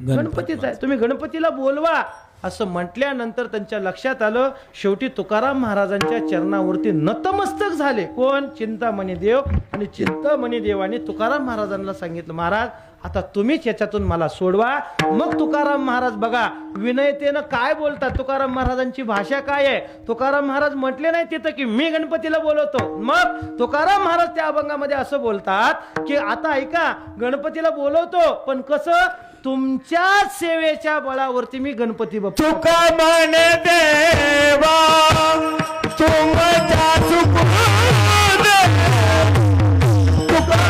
गणपतीचा आहे. तुम्ही गणपतीला बोलवा असं म्हटल्यानंतर त्यांच्या लक्षात आलं. शेवटी तुकाराम महाराजांच्या चरणावरती नतमस्तक झाले. कोण? चिंतामणी देव. आणि चिंतामणी देवाने तुकाराम महाराजांना सांगितलं, महाराज आता तुम्हीच याच्यातून मला सोडवा. मग तुकाराम महाराज बघा विनयतेनं काय बोलतात. तुकाराम महाराजांची भाषा काय आहे? तुकाराम महाराज म्हटले नाही तिथं की मी गणपतीला बोलवतो. मग तुकाराम महाराज त्या अभंगामध्ये असं बोलतात की आता ऐका, गणपतीला बोलवतो पण कसं? तुमच्या सेवेच्या बळावरती मी गणपती बाप्पा. तुका मन देवा तुमच्या सुखद तुका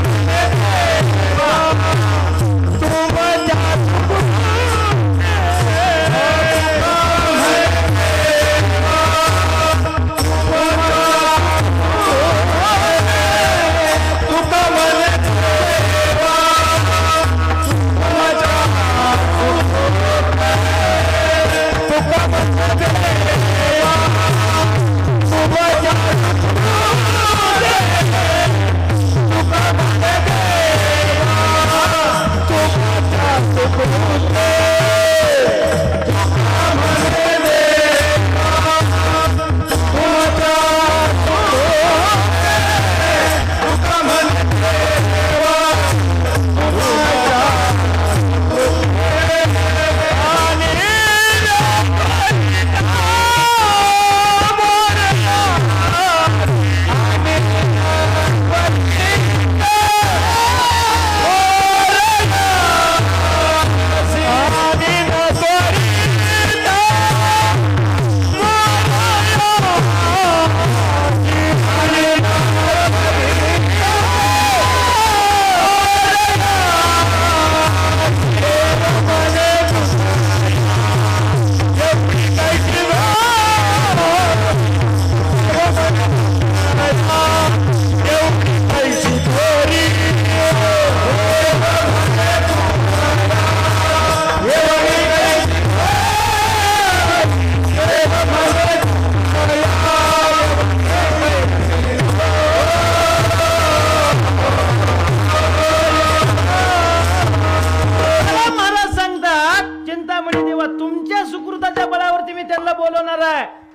मन देवा तुमच्या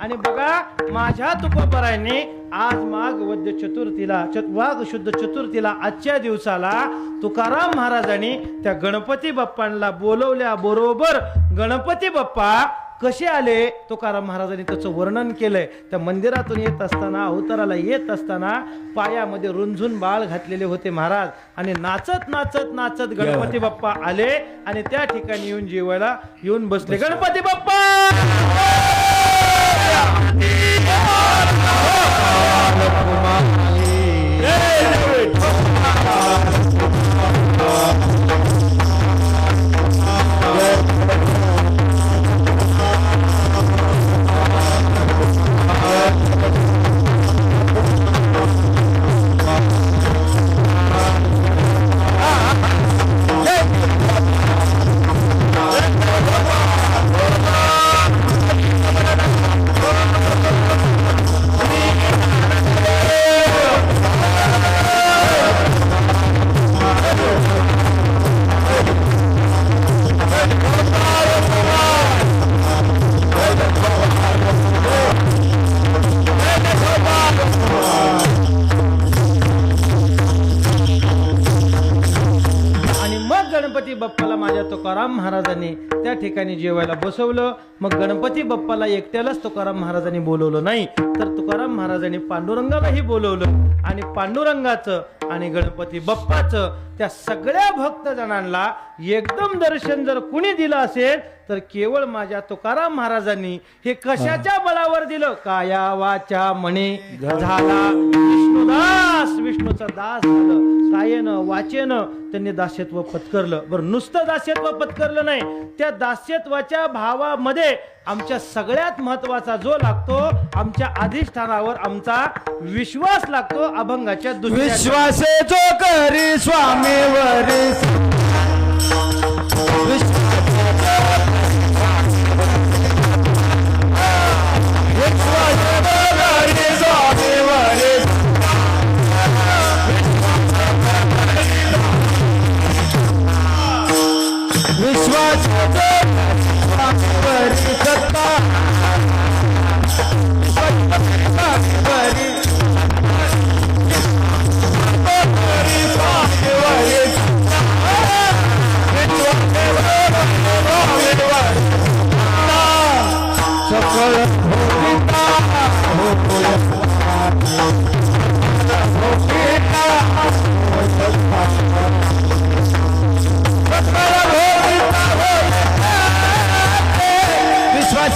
आणि बघा माझ्या तुकोबरायांनी आज माघ वद्य चतुर्थीला वाघ शुद्ध चतुर्थीला आजच्या दिवसाला तुकाराम महाराजांनी त्या गणपती बाप्पांना बोलवल्या बरोबर गणपती बाप्पा कसे आले तुकाराम महाराजांनी त्याचं वर्णन केलंय. त्या मंदिरातून येत असताना अवताराला येत असताना पायामध्ये रुंझून बाळ घातलेले होते महाराज आणि नाचत नाचत नाचत गणपती बाप्पा आले आणि त्या ठिकाणी येऊन जेवायला येऊन बसले. गणपती बाप्पा बाप्पाला माझ्या तुकाराम महाराजांनी त्या ठिकाणी जेवायला बसवलं. मग गणपती बाप्पाला एकट्यालाच तुकाराम महाराजांनी बोलवलं नाही तर तुकाराम महाराजांनी पांडुरंगालाही बोलवलं आणि पांडुरंगाचं आणि गणपती बाप्पाचं त्या सगळ्या भक्तजनांना एकदम दर्शन जर कुणी दिलं असेल तर केवळ माझ्या तुकाराम महाराजांनी. हे कशाच्या बळावर दिलं? काया वाचा मने झाला विष्णुदास, विष्णूचा दास झालं. कायेनं वाचेनं त्यांनी दास्यत्व पत्करलं. बरं नुसतं दास्यत्व पत्करलं नाही, त्या दास्यत्वाच्या भावामध्ये आमच्या सगळ्यात महत्वाचा जो लागतो आमच्या अधिष्ठानावर आमचा विश्वास लागतो. अभंगाच्या दुसऱ्या विश्वासे जो करी स्वामीवरी विश्वास स्वामीवरी सत्ता स्वामीवरी सकल भोगिता विश्वास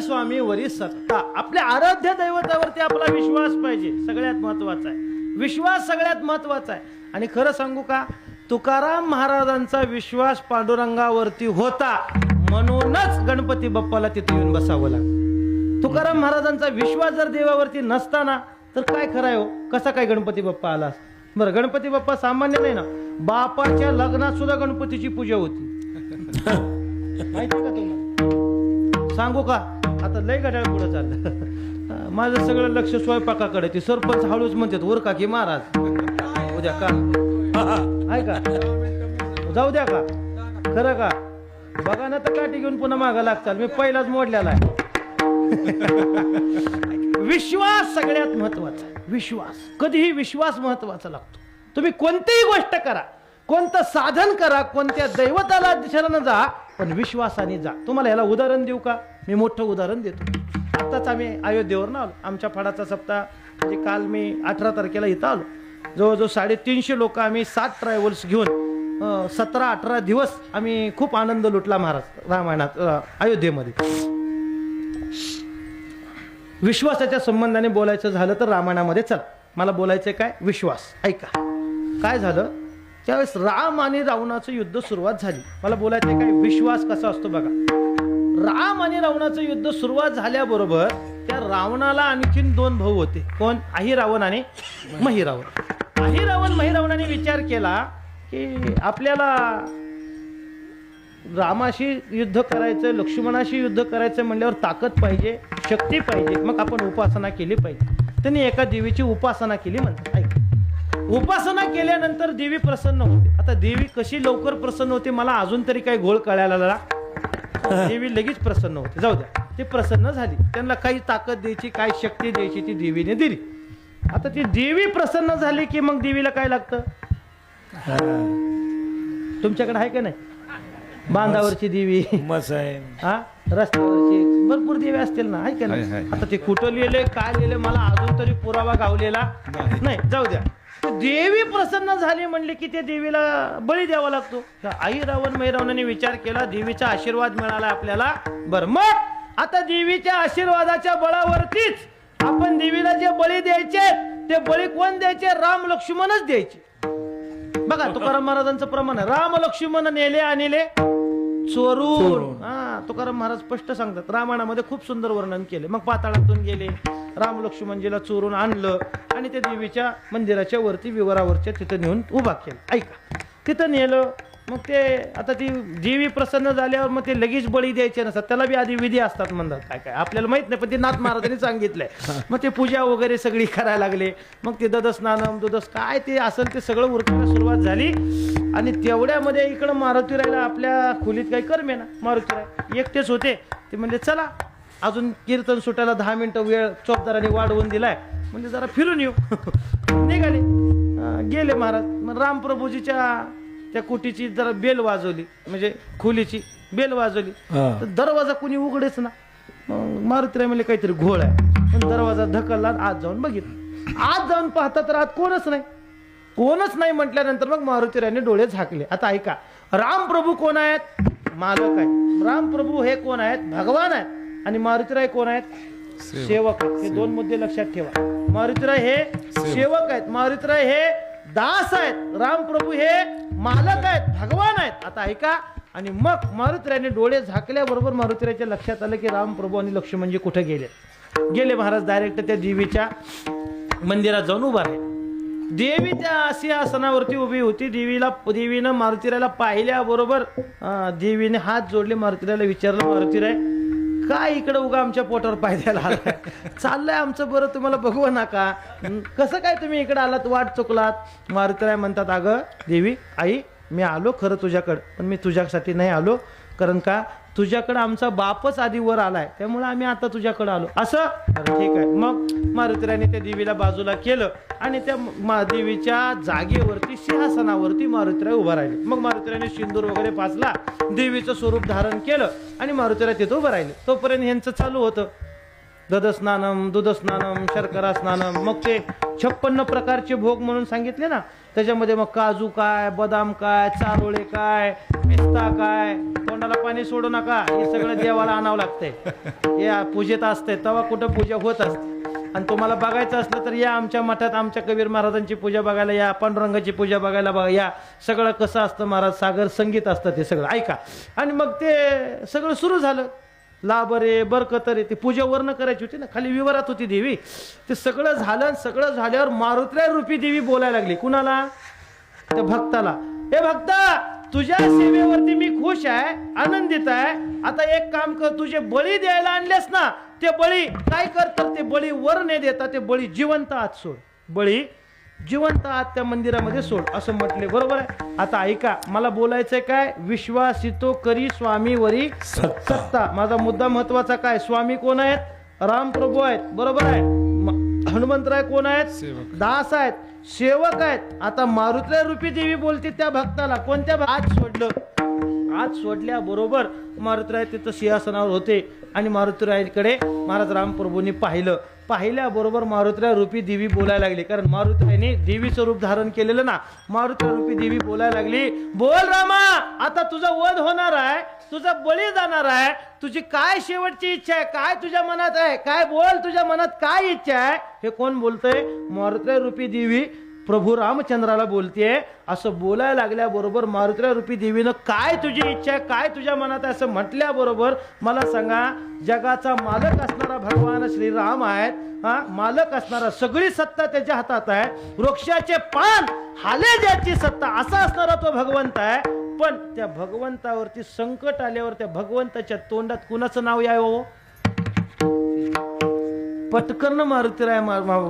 स्वामीवरी स्वामीवरी सत्ता. आपल्या आराध्य दैवतावरती आपला विश्वास पाहिजे, सगळ्यात महत्वाचा आहे. विश्वास सगळ्यात महत्वाचा आहे. आणि खरं सांगू का, तुकाराम महाराजांचा विश्वास पांडुरंगावरती होता म्हणूनच गणपती बाप्पाला तिथे येऊन बसावं लागलं. तुकाराम महाराजांचा विश्वास जर देवावरती नसताना तर काय खरं हो, कसा काय गणपती बाप्पा आला? बरं, गणपती बाप्पा सामान्य नाही ना, बापाच्या लग्नात सुद्धा गणपतीची पूजा होती. माहिती का तुम्हाला? सांगू का, आता लय घड्याळ पुढे चाललं. माझं सगळं लक्ष स्वयंपाकाकडे. ते सरपंच हळूच म्हणतात वर का की महाराज उद्या का आहे का, जाऊ द्या का, खरं का, बघा ना तर काठी घेऊन पुन्हा मागा लागताल. मी पहिलाच मोडलेला आहे. विश्वास सगळ्यात महत्वाचा आहे. विश्वास, कधीही विश्वास महत्वाचा लागतो. तुम्ही कोणतीही गोष्ट करा, कोणतं साधन करा, कोणत्या दैवताला शरण जा, पण विश्वासाने जा. तुम्हाला याला उदाहरण देऊ का? मी मोठं उदाहरण देतो. आत्ताच आम्ही अयोध्येवरून आलो. आमच्या फडाचा सप्ताह म्हणजे काल मी 18 तारखेला इथं आलो. जवळजवळ 350 लोक आम्ही 7 ट्रॅव्हल्स घेऊन 17-18 दिवस आम्ही खूप आनंद लुटला महाराज रामायणात अयोध्येमध्ये. विश्वासाच्या संबंधाने बोलायचं झालं तर रामायणामध्ये चला, मला बोलायचं काय, विश्वास. ऐका काय झालं त्यावेळेस राम आणि रावणाचं युद्ध सुरुवात झाली. मला बोलायचं काय, विश्वास कसा असतो बघा. राम आणि रावणाचं युद्ध सुरुवात झाल्याबरोबर त्या रावणाला आणखीन 2 भाऊ होते. कोण? अहिरावण आणि महिरावण. अहिरावण महिरावणाने विचार केला की आपल्याला रामाशी युद्ध करायचं, लक्ष्मणाशी युद्ध करायचं म्हणल्यावर ताकद पाहिजे, शक्ती पाहिजे, मग आपण उपासना केली पाहिजे. त्यांनी एका देवीची उपासना केली म्हणतात. ऐक, उपासना केल्यानंतर देवी प्रसन्न होते. आता देवी कशी लवकर प्रसन्न होते मला अजून तरी काही घोळ कळायला. देवी लगेच प्रसन्न होते. जाऊ द्या, ती प्रसन्न झाली. त्यांना काही ताकद द्यायची, काही शक्ती द्यायची ती देवीने दिली. आता ती देवी प्रसन्न झाली की मग देवीला काय लागतं? तुमच्याकडे आहे का नाही? बांधावरची देवी, हा रस्त्यावरची भरपूर देवी असतील ना, आहे का नाही? आता ते कुठं लिहिले, काय लिहिले मला अजून तरी पुरावा गावलेला नाही. जाऊ द्या, देवी प्रसन्न झाली म्हणले की त्या देवीला बळी द्यावा लागतो. आई रावण मैरावणाने विचार केला, देवीचा आशीर्वाद मिळाला आपल्याला. बरं, मग आता देवीच्या आशीर्वादाच्या बळावरतीच आपण देवीला जे बळी द्यायचे ते बळी कोण द्यायचे? राम लक्ष्मणच द्यायचे. बघा तुकाराम महाराजांचं प्रमाण आहे, राम लक्ष्मण नेले आणले चोरून. हा, तुकाराम महाराज स्पष्ट सांगतात, रामायणामध्ये खूप सुंदर वर्णन केले. मग पाताळातून गेले, राम लक्ष्मणजीला चोरून आणलं आणि त्या देवीच्या मंदिराच्या वरती विवरावरच्या तिथं नेऊन उभा केला. ऐका, तिथं नेलं. मग ते आता ती देवी प्रसन्न झाल्यावर मग ते लगेच बळी द्यायचे नसतात, त्याला बी आधी विधी असतात म्हणतात. काय काय आपल्याला माहित नाही, पण ते नाथ महाराजांनी सांगितलंय. मग ते पूजा वगैरे सगळी करायला लागले. मग ते ददस्नानम दुदस काय ते असेल ते सगळं उरकायला सुरुवात झाली. आणि तेवढ्यामध्ये इकडं मारुती राहिला, आपल्या खोलीत काही करमे ना, मारुती राय एकटेच होते. ते म्हणजे चला अजून कीर्तन सुटायला 10 मिनिटं वेळ चौकदारांनी वाढवून दिलाय, म्हणजे जरा फिरून येऊ. निघाले. गेले महाराज. मग रामप्रभूजीच्या त्या कुटीची जरा बेल वाजवली, म्हणजे खोलीची बेल वाजवली. तर दरवाजा कुणी उघडेच ना. मग मारुतीराय म्हणले काहीतरी घोळ आहे. पण दरवाजा ढकलला, आत जाऊन बघितलं. आत जाऊन पाहता तर आत कोणच नाही म्हटल्यानंतर मग मारुतीरायने डोळे झाकले. आता ऐका, रामप्रभू कोण आहेत? मालक आहेत. रामप्रभू हे कोण आहेत? भगवान आहेत. आणि मारुतीराय कोण आहेत? सेवक आहेत. हे दोन मुद्दे लक्षात ठेवा. मारुतीराय हे सेवक आहेत, मारुतीराय हे दास आहेत, रामप्रभू हे मालक आहेत, भगवान आहेत. आता ऐका, आणि मग मारुतीरायने डोळे झाकल्याबरोबर मारुतीरायच्या लक्षात आलं की रामप्रभू आणि लक्ष्मणजी कुठे गेले महाराज. डायरेक्ट त्या देवीच्या मंदिरात जाऊन उभा आहे. देवी त्या सिंहासनावरती उभी होती. देवीनं मारुतीरायला पाहिल्याबरोबर देवीने हात जोडले. मारुतीरायला विचारलं, मारुतीराय काय इकडे उगा आमच्या पोटावर पाय द्यायला आलाय? चाललंय आमचं बरं, तुम्हाला बघू नका, कसं काय तुम्ही इकडे आलात, वाट चुकलात? मारुतीराय म्हणतात, अगं देवी आई, मी आलो खरं तुझ्याकडं, पण मी तुझ्यासाठी नाही आलो. कारण का, तुझ्याकडं आमचा बापच आधी वर आलाय, त्यामुळे आम्ही आता तुझ्याकडे आलो. असं? ठीक आहे. मग मारुतीरायने त्या देवीला बाजूला केलं आणि त्या देवीच्या जागेवरती सिंहासनावरती मारुतीराय उभा राहिले. मग मारुतीरायने सिंदूर वगैरे पाचला, देवीचं स्वरूप धारण केलं आणि मारुतीराय तिथं उभं राहिले. तोपर्यंत ह्यांचं चालू होतं दधस्नानम, दूधस्नानम, शर्करा स्नानम. मग ते 56 प्रकारचे भोग म्हणून सांगितले ना, त्याच्यामध्ये मग काजू काय, बदाम काय, चारोळे काय, पिस्ता काय. तोंडाला पाणी सोडू नका, हे सगळं देवाला आणावं लागतंय. या पूजेत असते तेव्हा कुठं पूजा होत असते. आणि तुम्हाला बघायचं असलं तर या आमच्या मठात, आमच्या कबीर महाराजांची पूजा बघायला या, पांडुरंगाची पूजा बघायला बघा या. सगळं कसं असतं महाराज, सागर संगीत असतं ते सगळं, ऐका. आणि मग ते सगळं सुरू झालं. लाभरे बरकतरे, ते पूजा वर्ण करायची होती ना, खाली विवरात होती देवी. ते सगळं झालं. सगळं झाल्यावर मारुतीराय रूपी देवी बोलायला लागली. कुणाला? त्या भक्ताला. हे भक्ता, तुझ्या सेवेवरती मी खुश आहे, आनंदित आहे. आता एक काम कर, तुझे बळी द्यायला आणलेस ना, ते बळी काय कर, तर ते बळी वर न देता ते बळी जिवंत आत सोड. बळी जिवंत आत त्या मंदिरामध्ये सोड, असं म्हटले. बरोबर आहे. आता ऐका, मला बोलायचंय काय, विश्वासितो करी स्वामीवरी सत्ता. माझा मुद्दा महत्वाचा काय, स्वामी कोण आहेत? रामप्रभू आहेत. बरोबर आहे. हनुमंतराय कोण आहेत? दास आहेत, सेवक आहेत. आता मारुतीराय रूपी देवी बोलते त्या भक्ताला, कोणत्या आत सोडलं. आत सोडल्याबरोबर मारुतीराय तिथं सिंहासनावर होते आणि मारुतीरायकडे महाराज रामप्रभूंनी पाहिल्याबरोबर मारुतीराय रूपी देवी बोलायला लागली. कारण मारुतीरायने देवीचं रूप धारण केलेलं ना. मारुतीराय रूपी देवी बोलायला लागली, बोल रामा, आता तुझा वध होणार आहे, तुझा बळी जाणार आहे. तुझी काय शेवटची इच्छा आहे? काय तुझ्या मनात आहे? काय बोल, तुझ्या मनात काय इच्छा आहे? हे कोण बोलतंय? मारुतीराय रूपी देवी प्रभू रामचंद्राला बोलतेय. असं बोलायला लागल्याबरोबर मारुतीराय रूपी देवीनं काय तुझी इच्छा आहे, काय तुझ्या मनात आहे असं म्हटल्याबरोबर मला सांगा, जगाचा मालक असणारा भगवान श्रीराम आहेत. मालक असणारा, सगळी सत्ता त्याच्या हातात आहे. वृक्षाचे पान हाले ज्याची सत्ता, असा असणारा तो भगवंत आहे. पण त्या भगवंतावरती संकट आल्यावर त्या भगवंताच्या तोंडात कुणाचं नाव यावं? पटकन मारुतीराय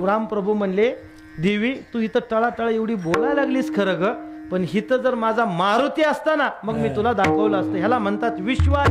रामप्रभू म्हणले, देवी तू इथं टळाटळ एवढी बोलायला लागलीस खरं ग, पण हिथं जर माझा मारुती असता ना, मग मी तुला दाखवलं असतं. ह्याला म्हणतात विश्वास.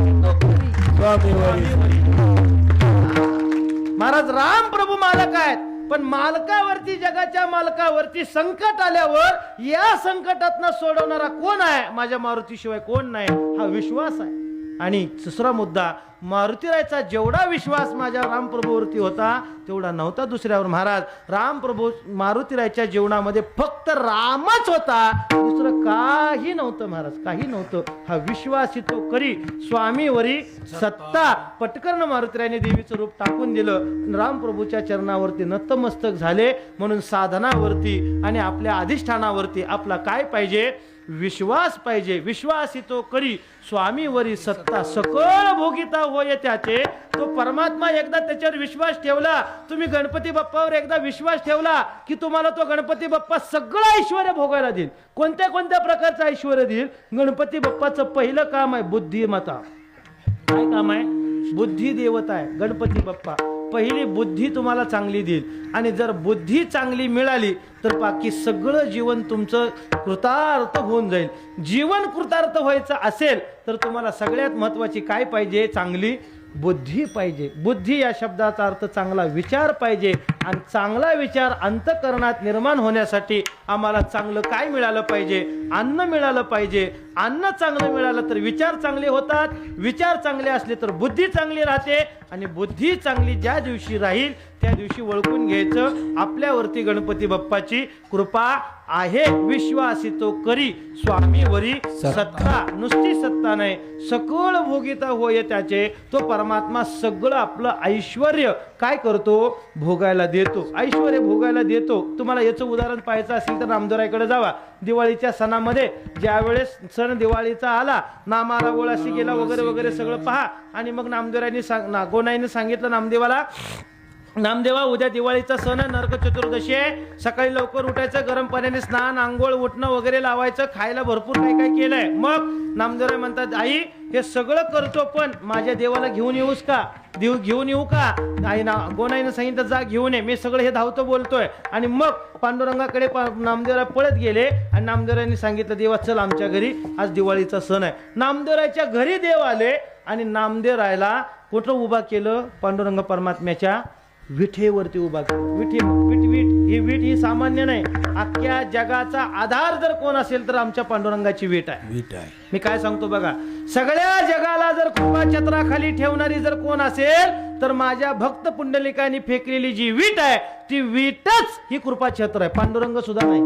महाराज रामप्रभू मालक आहेत, पण मालकावरती, जगाच्या मालकावरती संकट आल्यावर या संकटातनं सोडवणारा कोण आहे? माझ्या मारुतीशिवाय कोण नाही. हा विश्वास आहे. आणि दुसरा मुद्दा, मारुतीरायचा जेवढा विश्वास माझ्या रामप्रभूवरती होता तेवढा नव्हता दुसऱ्यावर. महाराज रामप्रभू मारुतीरायच्या जीवनामध्ये फक्त रामच होता, दुसरं काही नव्हतं महाराज, काही नव्हतं. हा विश्वासितो करी स्वामीवरी सत्ता. पटकन मारुतीरायने देवीचं रूप टाकून दिलं, रामप्रभूच्या चरणावरती नतमस्तक झाले. म्हणून साधनावरती आणि आपल्या अधिष्ठानावरती आपला काय पाहिजे? विश्वास पाहिजे. विश्वासितो करी स्वामीवरी सत्ता, सकळ भोगिता होय त्याचे. तो परमात्मा एकदा त्याच्यावर विश्वास ठेवला, तुम्ही गणपती बाप्पावर एकदा विश्वास ठेवला की तुम्हाला तो गणपती बाप्पा सगळं ऐश्वर्य भोगायला देईल. कोणत्या कोणत्या प्रकारचं ऐश्वर्य देईल? गणपती बाप्पाचं पहिलं काम आहे बुद्धिमत्ता. काय काम आहे? बुद्धी देवता आहे गणपती बाप्पा. पहिली बुद्धी तुम्हाला चांगली देईल, आणि जर बुद्धी चांगली मिळाली तर बाकी सगळं जीवन तुमचं कृतार्थ होऊन जाईल. जीवन कृतार्थ व्हायचं असेल तर तुम्हाला सगळ्यात महत्वाची काय पाहिजे? चांगली बुद्धी पाहिजे. बुद्धी या शब्दाचा अर्थ चांगला विचार पाहिजे. आणि चांगला विचार अंतःकरणात निर्माण होण्यासाठी आम्हाला चांगलं काय मिळालं पाहिजे? अन्न मिळालं पाहिजे. अन्न चांगलं मिळालं तर विचार चांगले होतात. विचार चांगले असले तर बुद्धी चांगली राहते. आणि बुद्धी चांगली ज्या दिवशी राहील त्या दिवशी ओळखून घ्यायचं आपल्यावरती गणपती बाप्पाची कृपा आहे. विश्वासितो करी स्वामीवरी सत्ता. नुसती सत्ता नाही, सकळ भोगिता होय त्याचे. तो परमात्मा सगळं आपलं ऐश्वर्य काय करतो? भोगायला देतो. ऐश्वर्य भोगायला देतो. तुम्हाला याचं उदाहरण पाहायचं असेल तर नामदेवरायकडे जावा. दिवाळीच्या सणामध्ये ज्या वेळेस सण दिवाळीचा आला, नामाला ओळाशी गेला वगैरे वगैरे सगळं पहा. आणि मग नामदेवरायांनी गोनाईने सांगितलं नामदेवाला, नामदेवा उद्या दिवाळीचा सण आहे, नरक चतुर्दशी आहे. सकाळी लवकर उठायचं, गरम पाण्याने स्नान आंघोळ उठणं वगैरे लावायचं, खायला भरपूर काय काय केलंय. मग नामदेवराय म्हणतात, आई हे सगळं करतो पण माझ्या देवाला घेऊन येऊस का? घेऊन येऊ का? आई गोनाईनं सांगितलं जा घेऊन ये. मी सगळं हे धावतो बोलतोय. आणि मग पांडुरंगाकडे नामदेवराय पळत गेले आणि नामदेवरायांनी सांगितलं देवा चल आमच्या घरी, आज दिवाळीचा सण आहे. नामदेवरायच्या घरी देव आले आणि नामदेवरायला कुठं उभा केलं? पांडुरंग परमात्म्याच्या विठेवरती उभा केलं. वीट ही सामान्य नाही. अख्ख्या जगाचा आधार जर कोण असेल तर आमच्या पांडुरंगाची वीट आहे. मी काय सांगतो बघा, सगळ्या जगाला जर कृपाछत्राखाली ठेवणारी जर कोण असेल तर माझ्या भक्त पुंडलिकांनी फेकलेली जी वीट आहे ती वीटच ही कृपाछत्र आहे. पांडुरंग सुद्धा नाही.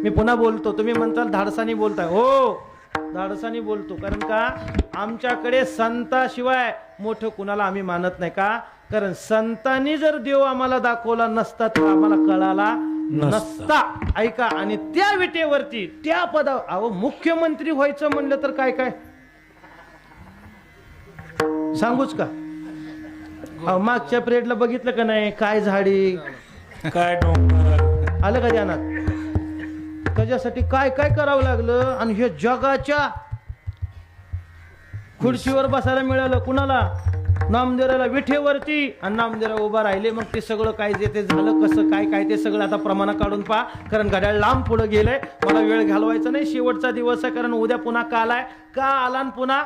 मी पुन्हा बोलतो, तुम्ही म्हणताल धाडसानी बोलताय. हो धाडसानी बोलतो. कारण का आमच्याकडे संताशिवाय मोठं कुणाला आम्ही मानत नाही. का? कारण संतांनी जर देव आम्हाला दाखवला नसता तर आम्हाला कळाला नसता. ऐका. आणि त्या विटेवरती त्या अहो मुख्यमंत्री व्हायचं म्हणलं तर काय काय सांगूच का? मागच्या पिरियडला बघितलं का नाही? काय झाडी काय डोंगर आलं का ध्यानात? त्याच्यासाठी काय काय करावं लागलं. आणि हे जगाच्या खुर्चीवर बसायला मिळालं कुणाला? नामदेवराला विठेवरती. आणि नामदेवरा उभा राहिले. मग ते सगळं काय जे ते झालं कसं काय काय ते सगळं आता प्रमाण काढून पहा. कारण घड्याळ लांब पुढे गेलंय. मला वेळ घालवायचा नाही. शेवटचा दिवस आहे. कारण उद्या पुन्हा काल आहे. का आला आणि पुन्हा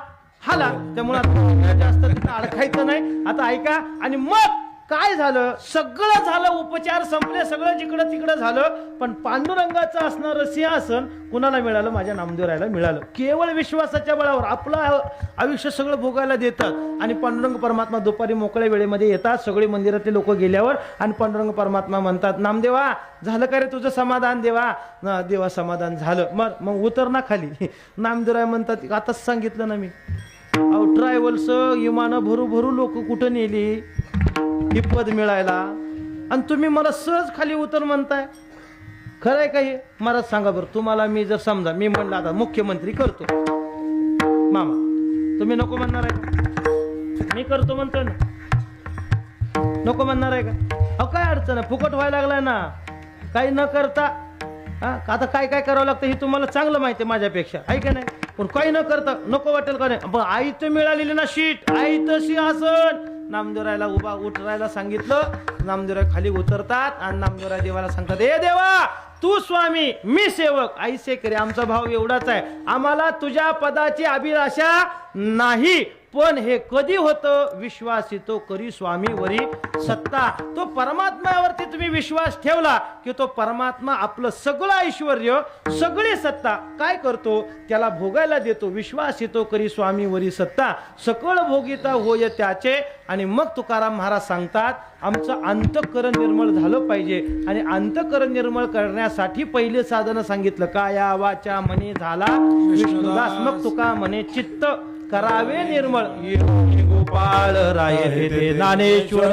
हाला. त्यामुळे आता जास्त तिथं अडकायचं नाही. आता ऐका. आणि मग काय झालं? सगळं झालं, उपचार संपले, सगळं जिकडं तिकडं झालं. पण पांडुरंगाचं असणारं सिंहासन कुणाला मिळालं? माझ्या नामदेवरायला मिळालं. केवळ विश्वासाच्या बळावर आपलं आयुष्य सगळं भोगायला देतात. आणि पांडुरंग परमात्मा दुपारी मोकळ्या वेळेमध्ये येतात. सगळे मंदिरातले लोक गेल्यावर आणि पांडुरंग परमात्मा म्हणतात नामदेवा झालं का रे तुझं समाधान? देवा समाधान झालं. मग उतर ना खाली. नामदेवराय म्हणतात आताच सांगितलं ना मी. ट्रॅव्हल्स विमानं भरू भरू लोक कुठं नेली ही पद मिळायला, आणि तुम्ही मला सहज खाली उतर म्हणताय. खरं आहे का हे? मला सांगा बरं. तुम्हाला मी जर समजा मी म्हणलं आता मुख्यमंत्री करतो, मामा तुम्ही नको म्हणणार आहे का? मी करतो म्हणतो ना, नको म्हणणार आहे का? अहो काय अडचण आहे? फुकट व्हायला लागलाय ना. काही न करता आता काय काय करावं लागतं हे तुम्हाला चांगलं माहिती आहे माझ्यापेक्षा, आहे का नाही? पण काही न करता नको वाटेल का नाही? पण आई तर मिळालेली ना शीट, आई तर सिंहासन. नामदेवरायला उभा उतरायला सांगितलं. नामदेवराय खाली उतरतात आणि नामदेवराय देवाला सांगतात ए देवा तू स्वामी मी सेवक. आई सेकरे आमचा भाव एवढाच आहे. आम्हाला तुझ्या पदाची अभिलाषा नाही. पण हे कधी होतं? विश्वासितो करी स्वामीवरी सत्ता. तो परमात्म्यावरती तुम्ही विश्वास ठेवला की तो परमात्मा आपलं सगळं ऐश्वर्य सगळी सत्ता काय करतो? त्याला भोगायला देतो. विश्वासितो करी स्वामीवरी सत्ता सकळ भोगिता होय त्याचे. आणि मग तुकाराम महाराज सांगतात आमचं अंतःकरण निर्मळ झालं पाहिजे. आणि अंतःकरण निर्मळ करण्यासाठी पहिले साधन सांगितलं काया वाचा मने झाला विष्णुदास. मग तुका म्हणे चित्त करावे निर्मळ. गोपाळ राय हे ते ज्ञानेश्वर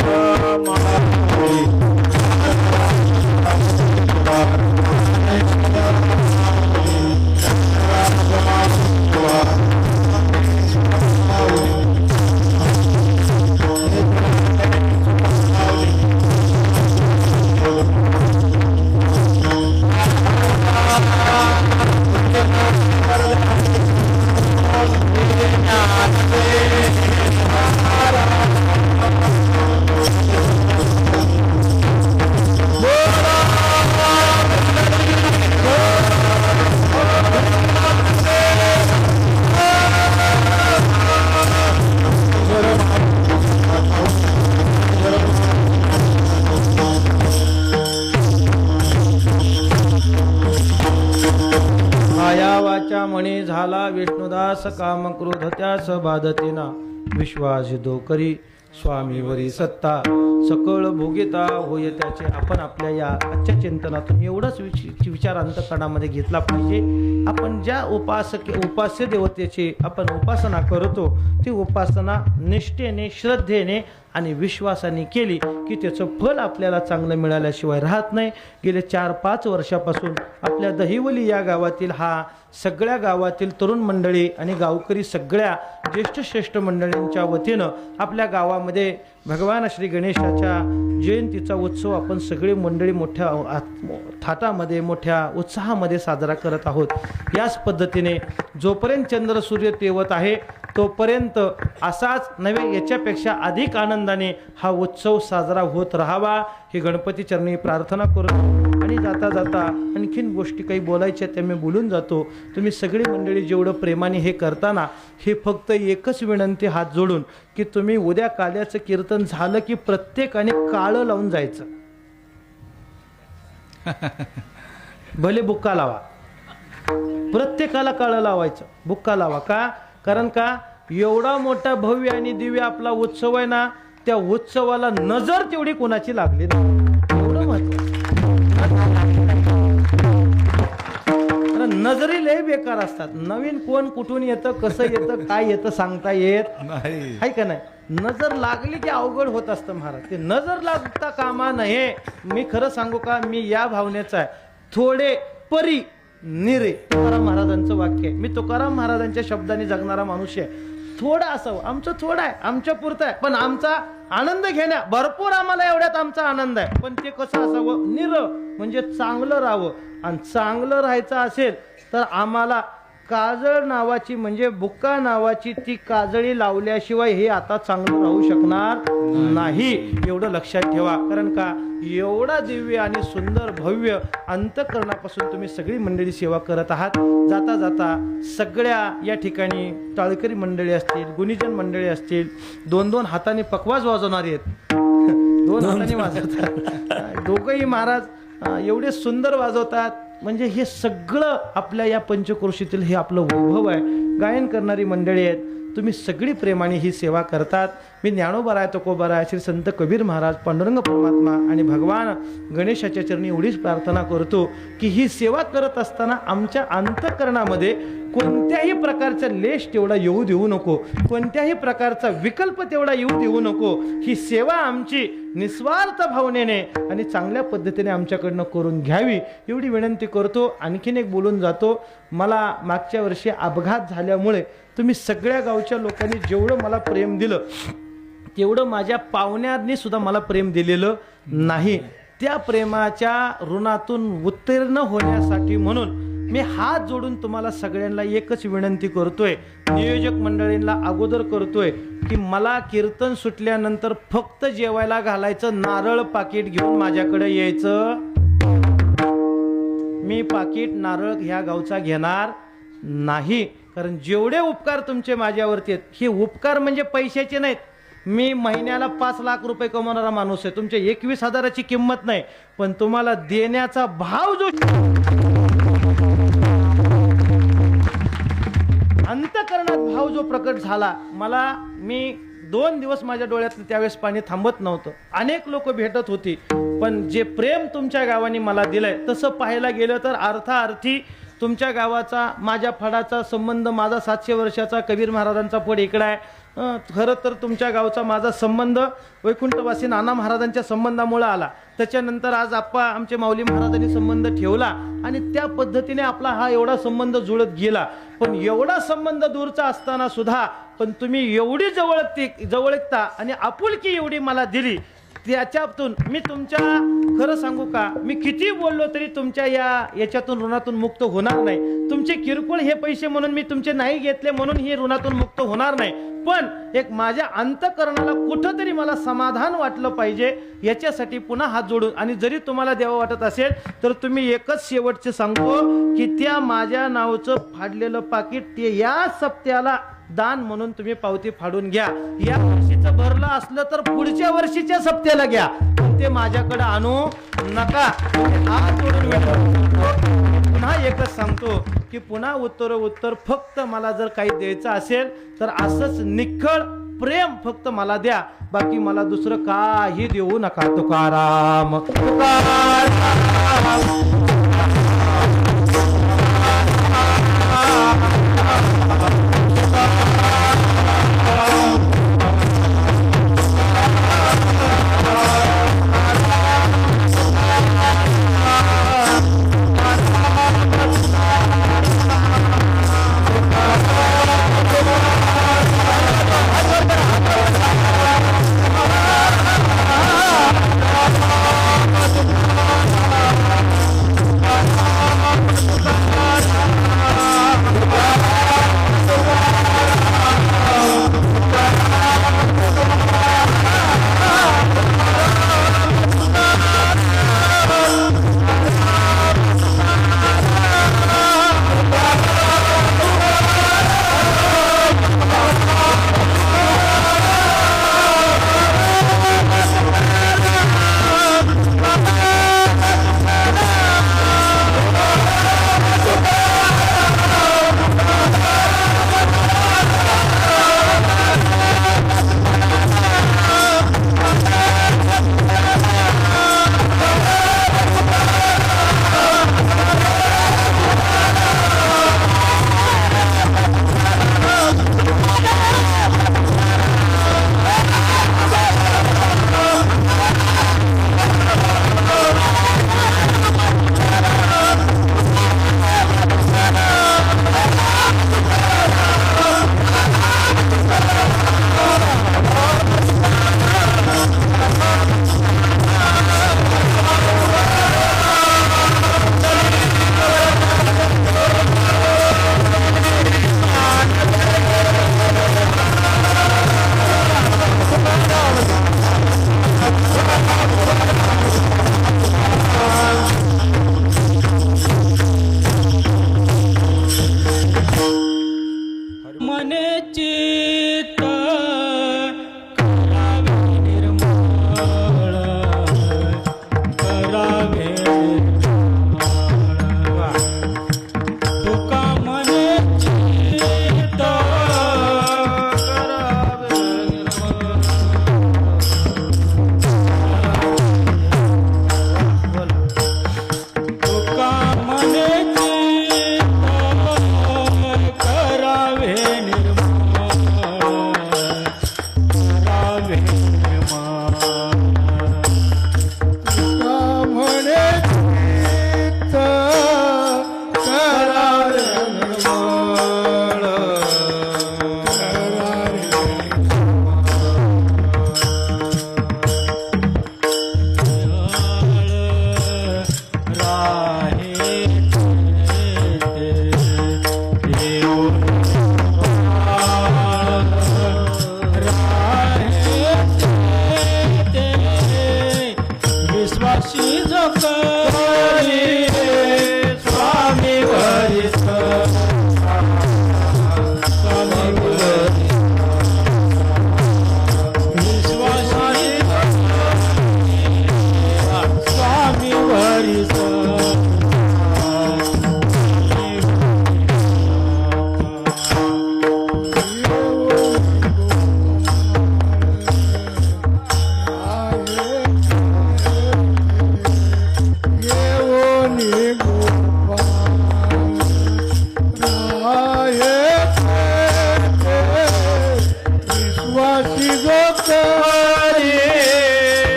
राजा म्हणे झाला विष्णुदास काम क्रोध त्यास बाधतेना विश्वास दो करी स्वामीवरी सत्ता सकळ भोगिता होय त्याचे. आपण आपल्या या आजच्या चिंतनातून एवढंच विचार अंतःकरणामध्ये घेतला पाहिजे. आपण ज्या उपास्य देवतेची आपण उपासना करतो ती उपासना निष्ठेने श्रद्धेने आणि विश्वासाने केली की त्याचं फल आपल्याला चांगलं मिळाल्याशिवाय राहत नाही. गेले 4-5 वर्षापासून आपल्या दहिवली या गावातील सगळ्या गावातील तरुण मंडळी आणि गावकरी सगळ्या ज्येष्ठ श्रेष्ठ मंडळींच्या वतीनं आपल्या गावामध्ये भगवान श्री गणेशाच्या जयंतीचा उत्सव आपण सगळी मंडळी मोठ्या थाटामध्ये मोठ्या उत्साहामध्ये साजरा करत आहोत. याच पद्धतीने जोपर्यंत चंद्र सूर्य तेवत आहे तोपर्यंत असाच नव्हे याच्यापेक्षा अधिक आनंदाने हा उत्सव साजरा होत राहावा ही गणपती चरणी प्रार्थना करतो. आणि जाता जाता आणखीन गोष्टी काही बोलायच्या त्या मी बोलून जातो. तुम्ही सगळी मंडळी जेवढं प्रेमाने हे करताना हे फक्त एकच विनंती हात जोडून की तुम्ही उद्या काल्याचं कीर्तन झालं की प्रत्येकाने काळं लावून जायचं. भले बुक्का लावा, प्रत्येकाला काळं लावायचं, बुक्का लावा. का? कारण का एवढा मोठा भव्य आणि दिव्य आपला उत्सव आहे ना, त्या उत्सवाला नजर तेवढी कोणाची लागली नाही. एवढं महत्व. नजरी लय बेकार असतात. नवीन कोण कुठून येतं, कसं येतं, काय येतं सांगता येत नाही, आहे का नाही. नजर लागली की अवघड होत असतं महाराज. ते नजर लागता कामा नये. मी खरं सांगू का, मी या भावनेचा आहे. थोडे परी निरे तुकाराम महाराजांचं वाक्य आहे. मी तुकाराम महाराजांच्या शब्दाने जगणारा माणूस आहे. थोडं असावं, आमचं थोडं आहे, आमच्या पुरतं आहे, पण आमचा आनंद घेण्या भरपूर आम्हाला एवढ्यात आमचा आनंद आहे. पण ते कसं असावं, निर म्हणजे चांगलं राहावं. आणि चांगलं राहायचं असेल तर आम्हाला काजळ नावाची म्हणजे बुक्का नावाची ती काजळी लावल्याशिवाय हे आता चांगलं राहू शकणार नाही. एवढं लक्षात ठेवा. कारण का एवढा दिव्य आणि सुंदर भव्य अंतःकरणापासून तुम्ही सगळी मंडळी सेवा करत आहात. जाता जाता सगळ्या या ठिकाणी टाळकरी मंडळी असतील, गुणीजन मंडळी असतील, 2-2 हाताने पकवाज वाजवणारे आहेत. 2 हाताने वाजवतात दोघंही महाराज एवढे सुंदर वाजवतात. म्हणजे हे सगळं आपल्या या पंचक्रोशीतील हे आपलं वैभव आहे. गायन करणारी मंडळी आहेत. तुम्ही सगळी प्रेमाने ही सेवा करतात. मी ज्ञानोबा तुकोबा श्री संत कबीर महाराज, पांडुरंग परमात्मा आणि भगवान गणेशाच्या चरणी एवढीच प्रार्थना करतो की ही सेवा करत असताना आमच्या अंतःकरणामध्ये कोणत्याही प्रकारचा लेश तेवढा येऊ देऊ नको, कोणत्याही प्रकारचा विकल्प तेवढा येऊ देऊ नको. ही सेवा आमची निस्वार्थ भावनेने आणि चांगल्या पद्धतीने आमच्याकडनं करून घ्यावी एवढी विनंती करतो. आणखीन एक बोलून जातो. मला मागच्या वर्षी अपघात झाल्यामुळे तुम्ही सगळ्या गावच्या लोकांनी जेवढं मला प्रेम दिलं तेवढं माझ्या पाहुण्यांनी सुद्धा मला प्रेम दिलेलं नाही. त्या प्रेमाच्या ऋणातून उत्तीर्ण होण्यासाठी म्हणून मी हात जोडून तुम्हाला सगळ्यांना एकच विनंती करतोय, नियोजक मंडळींना अगोदर करतोय की मला कीर्तन सुटल्यानंतर फक्त जेवायला घालायचं नारळ पाकिट घेऊन माझ्याकडे यायचं. मी पाकिट नारळ ह्या गावचा घेणार नाही. कारण जेवढे उपकार तुमचे माझ्यावरती आहेत हे उपकार म्हणजे पैशाचे नाहीत. मी महिन्याला 5 लाख रुपये कमवणारा माणूस आहे. तुमच्या 21,000ची किंमत नाही, पण तुम्हाला देण्याचा भाव जो अंतःकरणात भाव जो प्रकट झाला मला, मी 2 दिवस माझ्या डोळ्यात त्यावेळेस पाणी थांबत नव्हतं. अनेक लोक भेटत होती, पण जे प्रेम तुमच्या गावाने मला दिलंय तसं पाहायला गेलं तर अर्थार्थी तुमच्या गावाचा माझ्या फडाचा संबंध, माझा 700 वर्षाचा कबीर महाराजांचा फड इकडं आहे. खरं तर तुमच्या गावचा माझा संबंध वैकुंठवासी नाना महाराजांच्या संबंधामुळे आला. त्याच्यानंतर आज आप्पा आमचे माऊली महाराजांनी संबंध ठेवला आणि त्या पद्धतीने आपला हा एवढा संबंध जुळत गेला. पण एवढा संबंध दूरचा असताना सुद्धा पण तुम्ही एवढी जवळकता आणि आपुलकी एवढी मला दिली. त्याच्यातून मी तुमच्या खरं सांगू का, मी किती बोललो तरी तुमच्या याच्यातून ऋणातून मुक्त होणार नाही. तुमचे किरकोळ हे पैसे म्हणून मी तुमचे नाही घेतले म्हणून हे ऋणातून मुक्त होणार नाही. पण एक माझ्या अंतःकरणाला कुठंतरी मला समाधान वाटलं पाहिजे याच्यासाठी पुन्हा हात जोडून, आणि जरी तुम्हाला द्यावं वाटत असेल तर तुम्ही एकच शेवटचे सांगतो की त्या माझ्या नावचं फाडलेलं पाकिट ते या सप्त्याला दान म्हणून तुम्ही पावती फाडून घ्या. या वर्षीचं भरलं असलं तर पुढच्या वर्षीच्या सप्त्याला घ्या, पण ते माझ्याकडे आणू नका. हात जोडून पुन्हा एकच सांगतो की पुन्हा उत्तर फक्त मला जर काही द्यायचं असेल तर असंच निखळ प्रेम फक्त मला द्या, बाकी मला दुसरं काही देऊ नका. तुकाराम तुकाराम.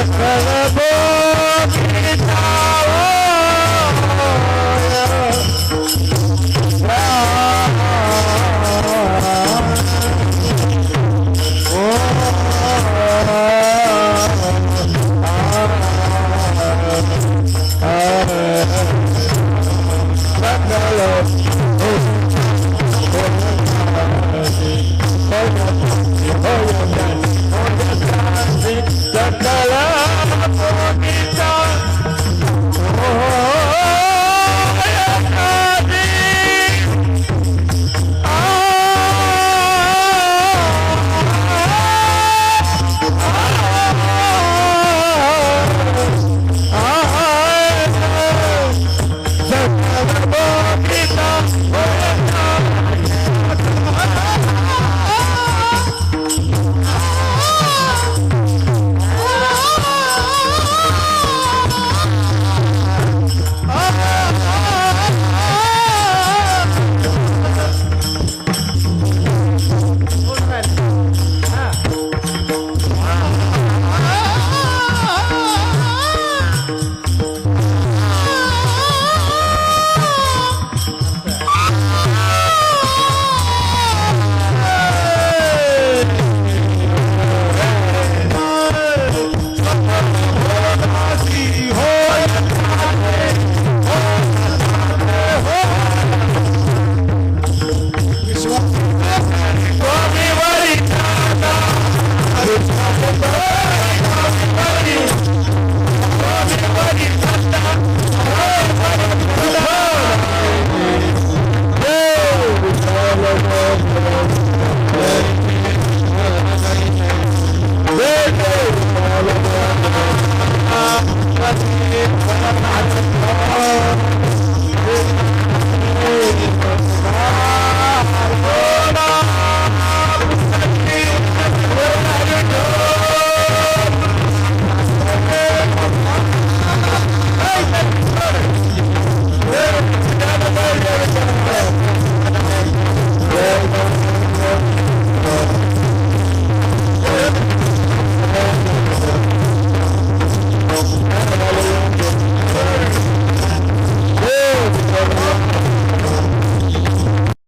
सकळ